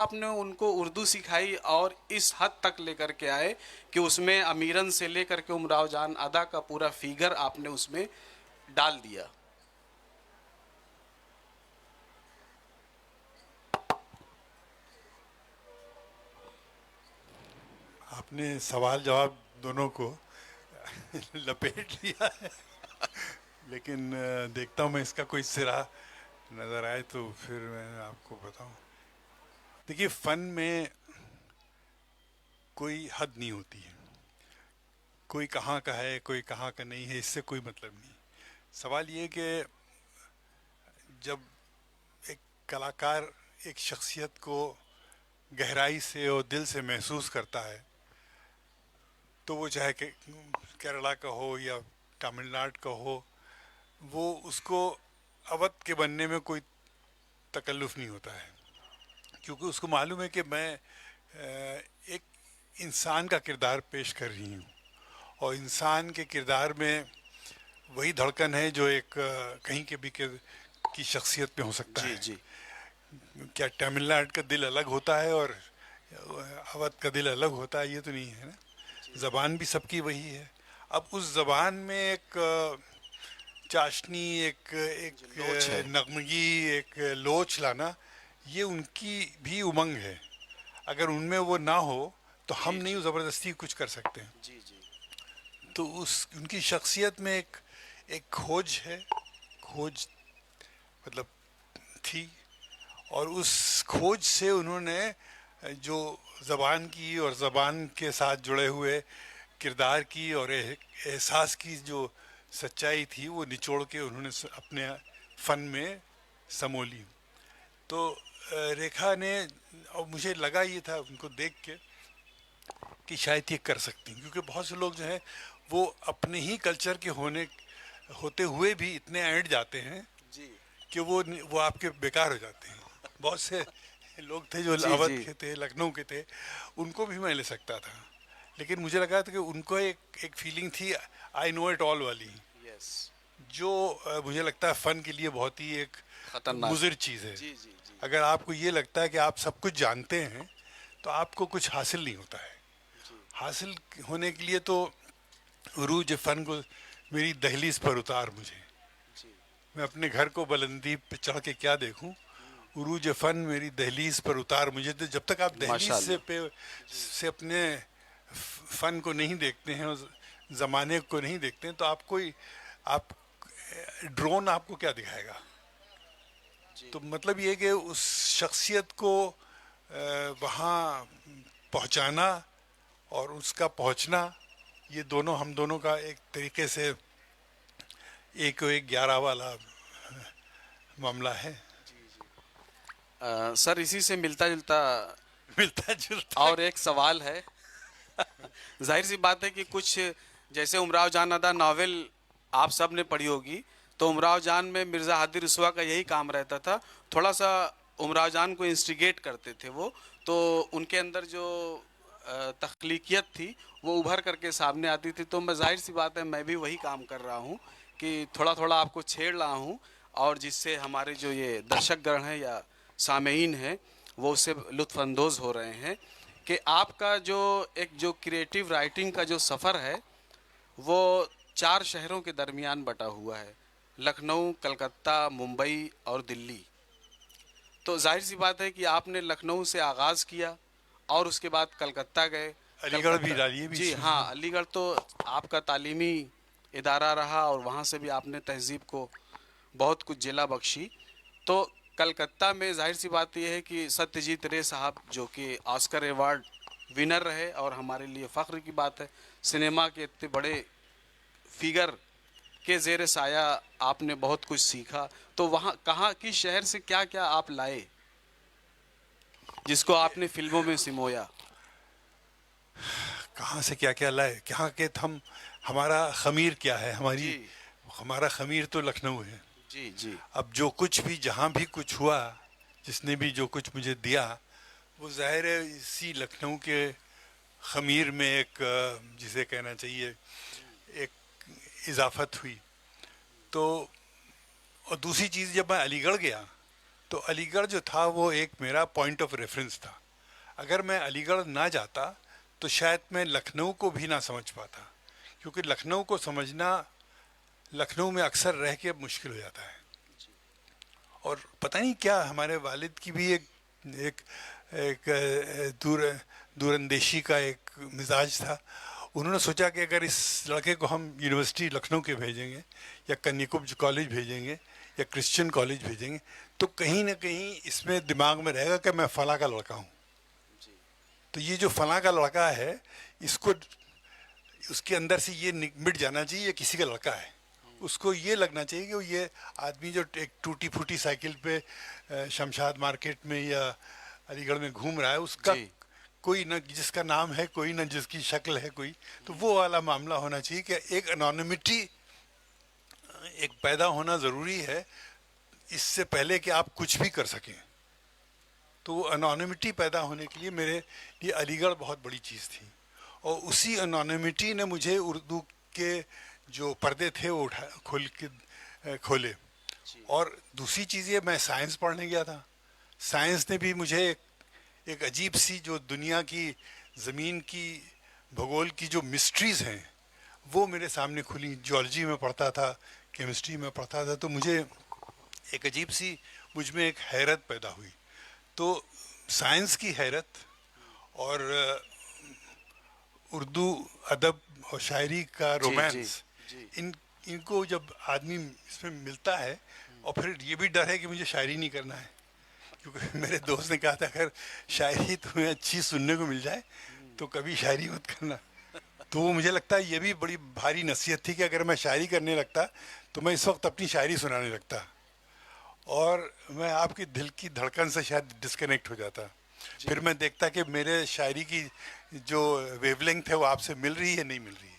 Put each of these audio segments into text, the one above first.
आपने उनको उर्दू सिखाई और इस हद तक लेकर के आए कि उसमें अमीरन से लेकर के उमराव जान अदा का पूरा फिगर आपने उसमें डाल दिया। आपने सवाल जवाब दोनों को लपेट लिया है। लेकिन देखता हूँ मैं इसका कोई सिरा नज़र आए तो फिर मैं आपको बताऊँ। देखिए, फ़न में कोई हद नहीं होती है। कोई कहाँ का है, कोई कहाँ का नहीं है, इससे कोई मतलब नहीं। सवाल ये कि जब एक कलाकार एक शख्सियत को गहराई से और दिल से महसूस करता है, तो वो चाहे कि केरला का हो या तमिलनाडु का हो, वो उसको अवध के बनने में कोई तकल्लुफ़ नहीं होता है, क्योंकि उसको मालूम है कि मैं एक इंसान का किरदार पेश कर रही हूँ, और इंसान के किरदार में वही धड़कन है जो एक कहीं के भी की शख्सियत में हो सकता जी है। जी। क्या तमिलनाडु का दिल अलग होता है और अवध का दिल अलग होता है? ये तो नहीं है ना। ज़बान भी सबकी वही है। अब उस ज़बान में एक चाशनी, एक एक जो लोच है। नगमगी, एक लोच लाना, ये उनकी भी उमंग है। अगर उनमें वो ना हो तो हम जी नहीं जी ज़बरदस्ती कुछ कर सकते हैं। जी जी। तो उस उनकी शख्सियत में एक एक खोज है। खोज मतलब थी, और उस खोज से उन्होंने जो ज़बान की और ज़बान के साथ जुड़े हुए किरदार की और एहसास की जो सच्चाई थी, वो निचोड़ के उन्होंने अपने फ़न में समोली। तो रेखा ने, और मुझे लगा ये था उनको देख के कि शायद ये कर सकती हैं, क्योंकि बहुत से लोग जो हैं वो अपने ही कल्चर के होते हुए भी इतने ऐंठ जाते हैं जी कि वो आपके बेकार हो जाते हैं। बहुत से लोग थे जो जी अवध जी। के थे, लखनऊ के थे, उनको भी मैं ले सकता था। लेकिन मुझे लगा था कि उनको एक एक फीलिंग थी, आई नो इट ऑल वाली, यस। जो मुझे लगता है फ़न के लिए बहुत ही एक खतरनाक। मुज़िर चीज़ है। जी जी जी अगर आपको ये लगता है कि आप सब कुछ जानते हैं, तो आपको कुछ हासिल नहीं होता है। जी हासिल होने के लिए तो उरूज फ़न को मेरी दहलीज पर उतार मुझे। जी। मैं अपने घर को बुलंदी पे चढ़ के क्या देखूं? उरूज फ़न मेरी दहलीज पर उतार मुझे। तो जब तक आप दहलीज माशाल्लाह। जी से अपने फ़न को नहीं देखते हैं, उस ज़माने को नहीं देखते हैं, तो आप ड्रोन आपको क्या दिखाएगा? जी तो मतलब ये कि उस शख्सियत को वहाँ पहुँचाना और उसका पहुँचना, ये दोनों हम दोनों का एक तरीके से एक एक 11 वाला मामला है। जी जी। सर इसी से मिलता जुलता मिलता जुलता। और एक सवाल है। जाहिर सी बात है कि कुछ जैसे उमराव जान अदा नावल आप सब ने पढ़ी होगी, तो उमराव जान में मिर्ज़ा हादी रसवा का यही काम रहता था। थोड़ा सा उमराव जान को इंस्टिगेट करते थे वो, तो उनके अंदर जो तख्लीकियत थी वो उभर करके सामने आती थी। तो मैं जाहिर सी बात है मैं भी वही काम कर रहा हूँ कि थोड़ा थोड़ा आपको छेड़ रहा हूँ, और जिससे हमारे जो ये दर्शकगण हैं या सामेईन हैं वो उससे लुत्फ़अंदोज़ हो रहे हैं कि आपका जो एक जो क्रिएटिव राइटिंग का जो सफ़र है वो 4 शहरों के दरमियान बटा हुआ है, लखनऊ, कलकत्ता, मुंबई और दिल्ली। तो जाहिर सी बात है कि आपने लखनऊ से आगाज़ किया और उसके बाद कलकत्ता गए। अलीगढ़ भी कलकत्ता, डालिए जी बीच में। हाँ, अलीगढ़ तो आपका तालीमी इदारा रहा और वहाँ से भी आपने तहज़ीब को बहुत कुछ जिला बख्शी। तो कलकत्ता में जाहिर सी बात यह है कि सत्यजीत रे साहब जो कि ऑस्कर अवार्ड विनर रहे, और हमारे लिए फ़ख्र की बात है सिनेमा के इतने बड़े फिगर के ज़ेर साया आपने बहुत कुछ सीखा। तो वहाँ कहाँ किस शहर से क्या क्या आप लाए जिसको देखिए, आपने फिल्मों में सिमोया? कहाँ से क्या क्या लाए, कहाँ के हम, हमारा खमीर क्या है, जी हमारा खमीर तो लखनऊ है। जी जी अब जो कुछ भी जहाँ भी कुछ हुआ, जिसने भी जो कुछ मुझे दिया, वो जाहिर है इसी लखनऊ के खमीर में एक जिसे कहना चाहिए एक इजाफत हुई। तो और दूसरी चीज़, जब मैं अलीगढ़ गया तो अलीगढ़ जो था वो एक मेरा पॉइंट ऑफ रेफरेंस था। अगर मैं अलीगढ़ ना जाता तो शायद मैं लखनऊ को भी ना समझ पाता, क्योंकि लखनऊ को समझना लखनऊ में अक्सर रह के मुश्किल हो जाता है। और पता नहीं क्या हमारे वालिद की भी एक एक एक दूरंदेशी का एक मिजाज था। उन्होंने सोचा कि अगर इस लड़के को हम यूनिवर्सिटी लखनऊ के भेजेंगे या कन्याकुब्ज कॉलेज भेजेंगे या क्रिश्चियन कॉलेज भेजेंगे तो कहीं ना कहीं इसमें दिमाग में रहेगा कि मैं फला का लड़का हूँ। तो ये जो फला का लड़का है, इसको उसके अंदर से ये मिट जाना चाहिए ये किसी का लड़का है। उसको ये लगना चाहिए कि ये आदमी जो एक टूटी फूटी साइकिल पे शमशाद मार्केट में या अलीगढ़ में घूम रहा है, उसका जी। कोई न जिसका नाम है, कोई न जिसकी शक्ल है कोई, तो वो वाला मामला होना चाहिए कि एक एनोनिमिटी एक पैदा होना ज़रूरी है इससे पहले कि आप कुछ भी कर सकें। तो वो एनोनिमिटी पैदा होने के लिए मेरे लिए अलीगढ़ बहुत बड़ी चीज़ थी। और उसी एनोनिमिटी ने मुझे उर्दू के जो पर्दे थे वो खोले। और दूसरी चीज़ ये, मैं साइंस पढ़ने गया था। साइंस ने भी मुझे एक अजीब सी जो दुनिया की ज़मीन की भूगोल की जो मिस्ट्रीज़ हैं वो मेरे सामने खुली। जियोलॉजी में पढ़ता था, केमिस्ट्री में पढ़ता था, तो मुझे एक अजीब सी मुझ में एक हैरत पैदा हुई। तो साइंस की हैरत और उर्दू अदब और शायरी का जी। जी। रोमांस, जी। इनको जब आदमी इसमें मिलता है, और फिर ये भी डर है कि मुझे शायरी नहीं करना है, क्योंकि मेरे दोस्त ने कहा था अगर शायरी तुम्हें अच्छी सुनने को मिल जाए तो कभी शायरी मत करना। तो वो मुझे लगता है ये भी बड़ी भारी नसीहत थी कि अगर मैं शायरी करने लगता तो मैं इस वक्त अपनी शायरी सुनाने लगता और मैं आपकी दिल की धड़कन से शायद डिस्कनेक्ट हो जाता। फिर मैं देखता कि मेरे शायरी की जो वेवलेंथ है वो आपसे मिल रही है नहीं मिल रही है।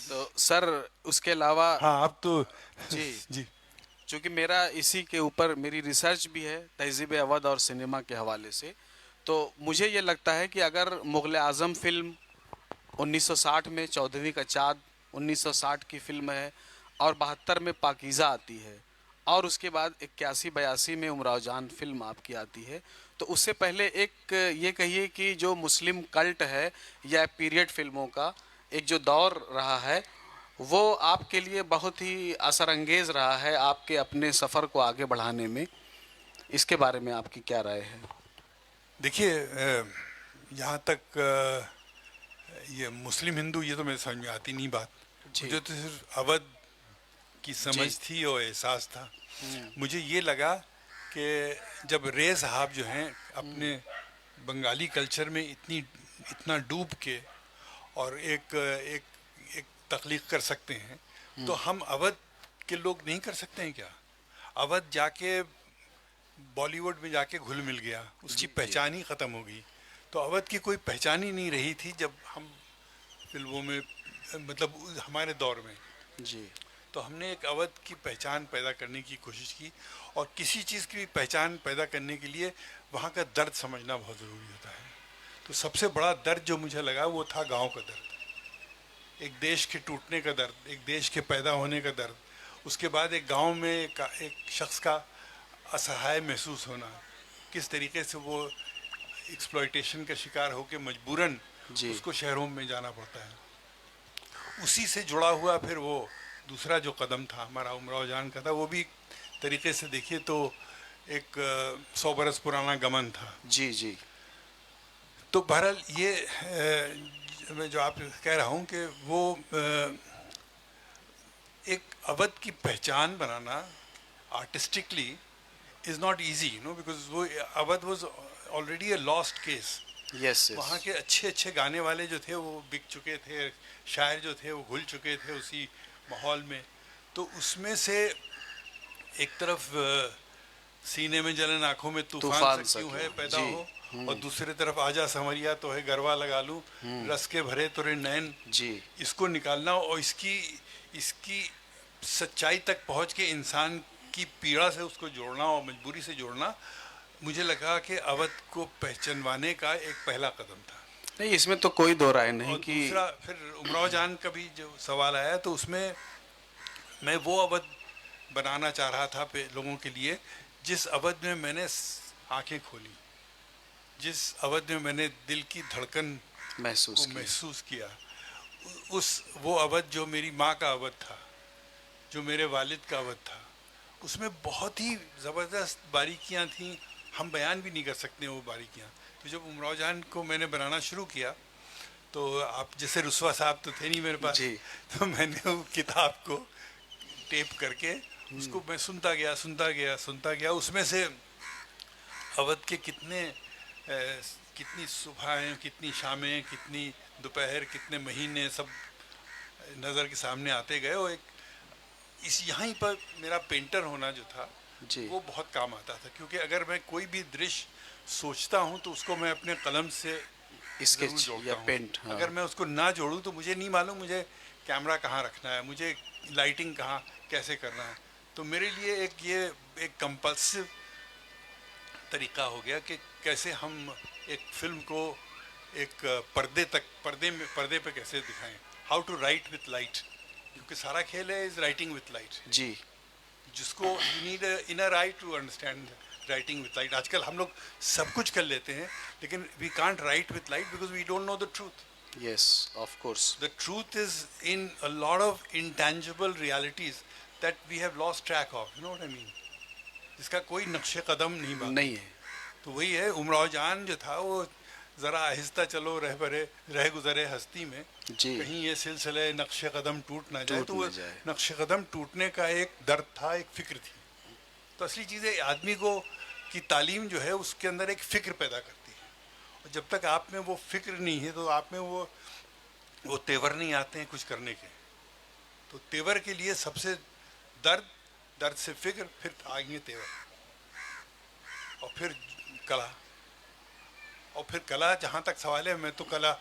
तो सर उसके अलावा हाँ, अब तो जी, जी चूंकि मेरा इसी के ऊपर मेरी रिसर्च भी है तहजीब अवध और सिनेमा के हवाले से, तो मुझे ये लगता है कि अगर मुग़ल आज़म फिल्म 1960 में 14वीं का चाँद 1960 की फिल्म है और 72 में पाकीज़ा आती है और उसके बाद 81-82 में उमराव जान फिल्म आपकी आती है, तो उससे पहले एक ये कहिए कि जो मुस्लिम कल्ट है या पीरियड फिल्मों का एक जो दौर रहा है वो आपके लिए बहुत ही असरअंगेज़ रहा है आपके अपने सफ़र को आगे बढ़ाने में। इसके बारे में आपकी क्या राय है? देखिए, यहाँ तक ये मुस्लिम हिंदू ये तो मेरे समझ में आती नहीं बात। जी। मुझे तो सिर्फ अवध की समझ जी। थी और एहसास था। मुझे ये लगा कि जब रे साहब जो हैं अपने बंगाली कल्चर में इतना डूब के और एक एक एक तख्लीक कर सकते हैं, तो हम अवध के लोग नहीं कर सकते हैं क्या? अवध जाके बॉलीवुड में जाके घुल मिल गया, उसकी पहचान ही ख़त्म हो गई। तो अवध की कोई पहचान ही नहीं रही थी जब हम फिल्मों में, मतलब हमारे दौर में। जी। तो हमने एक अवध की पहचान पैदा करने की कोशिश की, और किसी चीज़ की पहचान पैदा करने के लिए वहाँ का दर्द समझना बहुत ज़रूरी होता है। तो सबसे बड़ा दर्द जो मुझे लगा वो था गांव का दर्द, एक देश के टूटने का दर्द, एक देश के पैदा होने का दर्द, उसके बाद एक गांव में एक शख्स का असहाय महसूस होना, किस तरीके से वो एक्सप्लॉयटेशन का शिकार होकर मजबूरन जी। उसको शहरों में जाना पड़ता है। उसी से जुड़ा हुआ फिर वो दूसरा जो कदम था हमारा उमराव जान का था, वो भी तरीके से देखिए तो एक 100 बरस पुराना गमन था। जी। जी। तो बहरहाल ये मैं जो आप कह रहा हूँ कि वो एक अवध की पहचान बनाना artistically is not easy, you know, because वो Awadh was already a lost case. Yes. वहाँ के अच्छे अच्छे गाने वाले जो थे वो बिक चुके थे, शायर जो थे वो घुल चुके थे उसी माहौल में। तो उसमें से एक तरफ सीने में जलन आंखों में तूफान सा क्यों है पैदा जी। हो, और दूसरी तरफ आजा समरिया तो है गरबा लगा लूं, रस के भरे तुरे नैन। जी। इसको निकालना और इसकी इसकी सच्चाई तक पहुंच के इंसान की पीड़ा से उसको जोड़ना और मजबूरी से जोड़ना, मुझे लगा कि अवध को पहचानवाने का एक पहला कदम था। नहीं, इसमें तो कोई दो राय नहीं और कि दूसरा फिर उमराव जान का भी जो सवाल आया तो उसमें मैं वो अवध बनाना चाह रहा था लोगों के लिए, जिस अवध में मैंने आंखें खोली, जिस अवध में मैंने दिल की धड़कन महसूस को किया। महसूस किया, उस वो अवध जो मेरी माँ का अवध था, जो मेरे वालिद का अवध था, उसमें बहुत ही ज़बरदस्त बारीकियाँ थीं, हम बयान भी नहीं कर सकते वो बारीकियाँ। तो जब उमराव जान को मैंने बनाना शुरू किया, तो आप जैसे रुस्वा साहब तो थे नहीं मेरे पास, जी। तो मैंने वो किताब को टेप करके उसको मैं सुनता गया सुनता गया सुनता गया। उसमें से अवध के कितनी सुबहें, कितनी शामें, कितनी दोपहर, कितने महीने सब नज़र के सामने आते गए। और एक इस यहीं पर मेरा पेंटर होना जो था जी। वो बहुत काम आता था, क्योंकि अगर मैं कोई भी दृश्य सोचता हूँ तो उसको मैं अपने कलम से ज़रूर स्केच जोड़ता या हूँ। पेंट, हाँ। अगर मैं उसको ना जोड़ूँ तो मुझे नहीं मालूम मुझे कैमरा कहाँ रखना है, मुझे लाइटिंग कहाँ कैसे करना है। तो मेरे लिए एक कंपल्सिव तरीका हो गया कि कैसे हम एक फिल्म को एक पर्दे पे कैसे दिखाएं, how to write with light, क्योंकि सारा खेल है इज राइटिंग विथ लाइट। जी। जिसको you need inner eye to understand writing with light. आजकल हम लोग सब कुछ कर लेते हैं, लेकिन we can't write with light because we don't know the truth. Yes, of course. The truth is in a lot of intangible realities that we have lost track of. You know what I mean? जिसका कोई नक्शे कदम नहीं बाकी। नहीं है। तो वही है, उमराव जान जो था वो ज़रा आहिस्ता चलो रह गुज़रे हस्ती में, जी। कहीं ये सिलसिले नक्शे कदम टूट ना जाए। टूट तो ना वो जाए। नक्शे कदम टूटने का एक दर्द था, एक फ़िक्र थी। तो असली चीज़ है आदमी को की तालीम जो है उसके अंदर एक फ़िक्र पैदा करती है, और जब तक आप में वो फ़िक्र नहीं है तो आप में वो तेवर नहीं आते हैं कुछ करने के। तो तेवर के लिए सबसे दर्द से फिक्र, फिर आएंगे तेवर, और फिर कला। और फिर कला, जहाँ तक सवाल है, मैं तो कला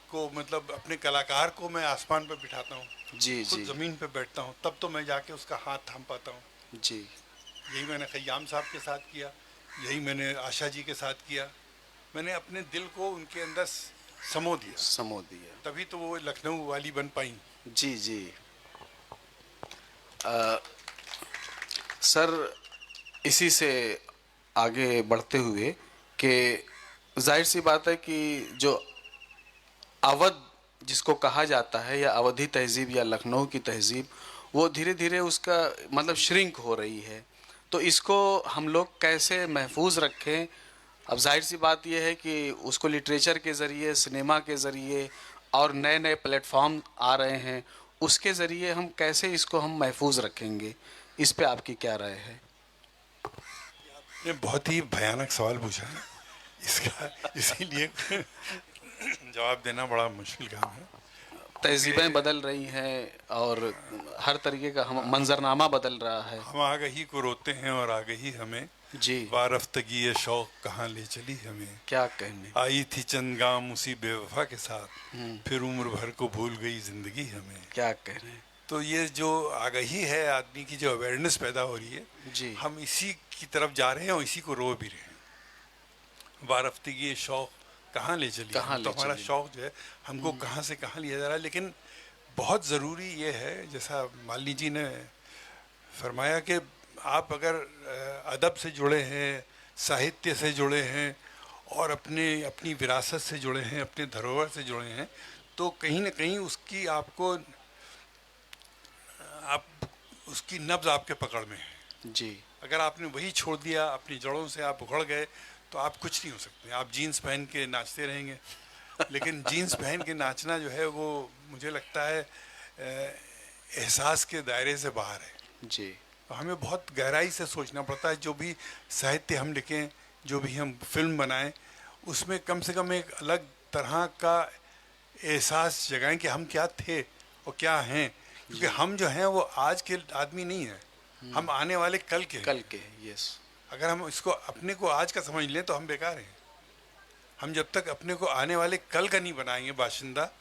को मतलब अपने कलाकार को मैं आसमान पर बिठाता हूँ, जी। खुद जी। ज़मीन पर बैठता हूँ, तब तो मैं जाके उसका हाथ थाम पाता हूँ। जी। यही मैंने खय्याम साहब के साथ किया, यही मैंने आशा जी के साथ किया। मैंने अपने दिल को उनके अंदर समो दिया, समो दिया। तभी तो वो लखनऊ वाली बन पाई। जी। जी। सर, इसी से आगे बढ़ते हुए कि जाहिर सी बात है कि जो अवध जिसको कहा जाता है, या अवधी तहजीब या लखनऊ की तहजीब, वो धीरे धीरे उसका मतलब श्रिंक हो रही है। तो इसको हम लोग कैसे महफूज रखें? अब जाहिर सी बात यह है कि उसको लिटरेचर के ज़रिए, सिनेमा के ज़रिए और नए नए प्लेटफॉर्म आ रहे हैं, उसके ज़रिए हम कैसे इसको हम महफूज रखेंगे? इस पे आपकी क्या राय है? ये बहुत ही भयानक सवाल पूछा है इसका, इसीलिए जवाब देना बड़ा मुश्किल काम है। तहजीबें बदल रही हैं और हर तरीके का हम मंजरनामा बदल रहा है। हम आगही को रोते हैं और आगही हमें, जी। वारफ्तगी ये शौक कहाँ ले चली हमें। क्या कहने। आई थी चंद गाम उसी बेवफा के साथ, फिर उम्र भर को भूल गई जिंदगी हमें। क्या कहने। तो ये जो आगही है, आदमी की जो अवेयरनेस पैदा हो रही है, जी। हम इसी की तरफ जा रहे हैं और इसी को रो भी रहे हैं। वारफ्तगी ये शौक कहाँ ले चली कहाँ हमें, तो ले हमारा चली। शौक जो है हमको कहाँ से कहाँ लिया जा रहा है। लेकिन बहुत ज़रूरी ये है, जैसा मालिनी जी ने फरमाया, कि आप अगर अदब से जुड़े हैं, साहित्य से जुड़े हैं, और अपनी विरासत से जुड़े हैं, अपने धरोहर से जुड़े हैं, तो कहीं ना कहीं उसकी नब्ज़ आपके पकड़ में है। जी। अगर आपने वही छोड़ दिया, अपनी जड़ों से आप उखड़ गए, तो आप कुछ नहीं हो सकते। आप जीन्स पहन के नाचते रहेंगे, लेकिन जीन्स पहन के नाचना जो है वो मुझे लगता है एहसास के दायरे से बाहर है। जी। तो हमें बहुत गहराई से सोचना पड़ता है। जो भी साहित्य हम लिखें, जो भी हम फिल्म बनाएं, उसमें कम से कम एक अलग तरह का एहसास जगाएं कि हम क्या थे और क्या हैं। क्योंकि हम जो हैं वो आज के आदमी नहीं हैं, हम आने वाले कल के हैं। कल के। यस। अगर हम इसको अपने को आज का समझ लें तो हम बेकार हैं। हम जब तक अपने को आने वाले कल का नहीं बनाएंगे बाशिंदा,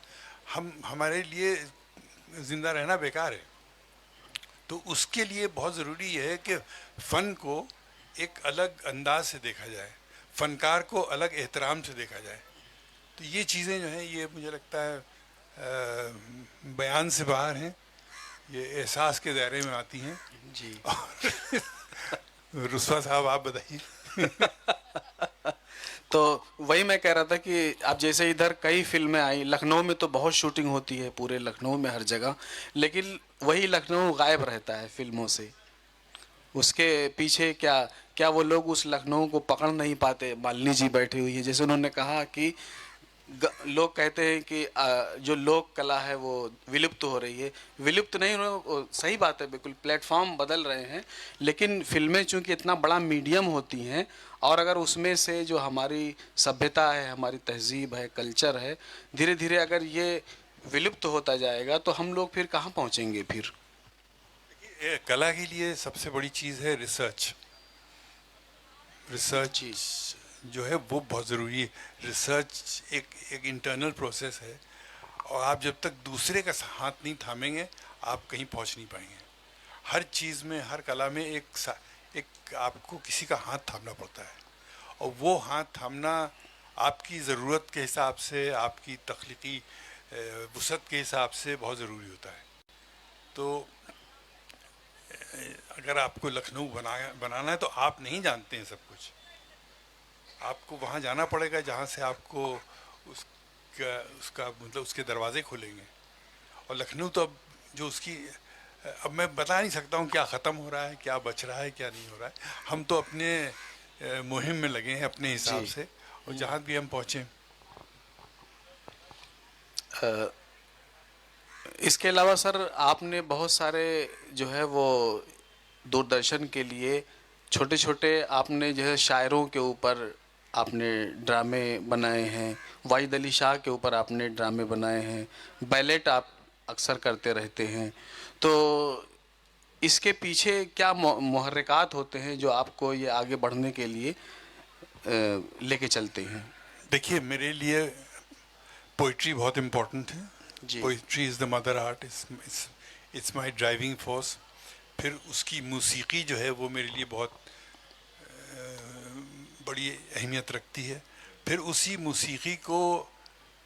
हमारे लिए ज़िंदा रहना बेकार है। तो उसके लिए बहुत ज़रूरी है कि फ़न को एक अलग अंदाज से देखा जाए, फ़नकार को अलग एहतराम से देखा जाए। तो ये चीज़ें जो हैं, ये मुझे लगता है बयान से बाहर हैं। ये एहसास के दायरे में आती हैं। जी। रुस्वा साहब आप बताइए। तो वही मैं कह रहा था कि अब जैसे इधर कई फिल्में आई, लखनऊ में तो बहुत शूटिंग होती है, पूरे लखनऊ में हर जगह, लेकिन वही लखनऊ गायब रहता है फिल्मों से। उसके पीछे क्या क्या वो लोग उस लखनऊ को पकड़ नहीं पाते। मालिनी जी बैठी हुई है, जैसे उन्होंने कहा कि लोग कहते हैं कि जो लोक कला है वो विलुप्त हो रही है। विलुप्त नहीं सही बात है, बिल्कुल प्लेटफॉर्म बदल रहे हैं, लेकिन फिल्में चूंकि इतना बड़ा मीडियम होती हैं, और अगर उसमें से जो हमारी सभ्यता है, हमारी तहजीब है, कल्चर है, धीरे धीरे अगर ये विलुप्त होता जाएगा तो हम लोग फिर कहाँ पहुँचेंगे फिर। ये कला के लिए सबसे बड़ी चीज़ है रिसर्च। रिसर्च जी। जो है वो बहुत ज़रूरी है। रिसर्च एक एक इंटरनल प्रोसेस है, और आप जब तक दूसरे का हाथ नहीं थामेंगे आप कहीं पहुंच नहीं पाएंगे। हर चीज़ में, हर कला में एक आपको किसी का हाथ थामना पड़ता है, और वो हाथ थामना आपकी ज़रूरत के हिसाब से, आपकी तख्लीकी वसअत के हिसाब से बहुत ज़रूरी होता है। तो अगर आपको लखनऊ बनाना है तो आप नहीं जानते हैं सब कुछ। आपको वहाँ जाना पड़ेगा जहाँ से आपको उसका मतलब उसके दरवाजे खुलेंगे। और लखनऊ तो अब जो उसकी, अब मैं बता नहीं सकता हूँ क्या ख़त्म हो रहा है, क्या बच रहा है, क्या नहीं हो रहा है। हम तो अपने मुहिम में लगे हैं अपने हिसाब जी। से, और जहाँ भी हम पहुँचे। इसके अलावा सर आपने बहुत सारे जो है वो दूरदर्शन के लिए छोटे छोटे आपने जो है शायरों के ऊपर आपने ड्रामे बनाए हैं, वाहिद अली शाह के ऊपर आपने ड्रामे बनाए हैं, बैलेट आप अक्सर करते रहते हैं। तो इसके पीछे क्या मुहर्रिकात होते हैं जो आपको ये आगे बढ़ने के लिए लेके चलते हैं। देखिए, मेरे लिए पोइट्री बहुत इम्पोर्टेंट है। जी। Poetry is the mother art, it's my driving force. फिर उसकी मौसीकी जो है वो मेरे लिए बहुत बड़ी अहमियत रखती है। फिर उसी मौसीकी को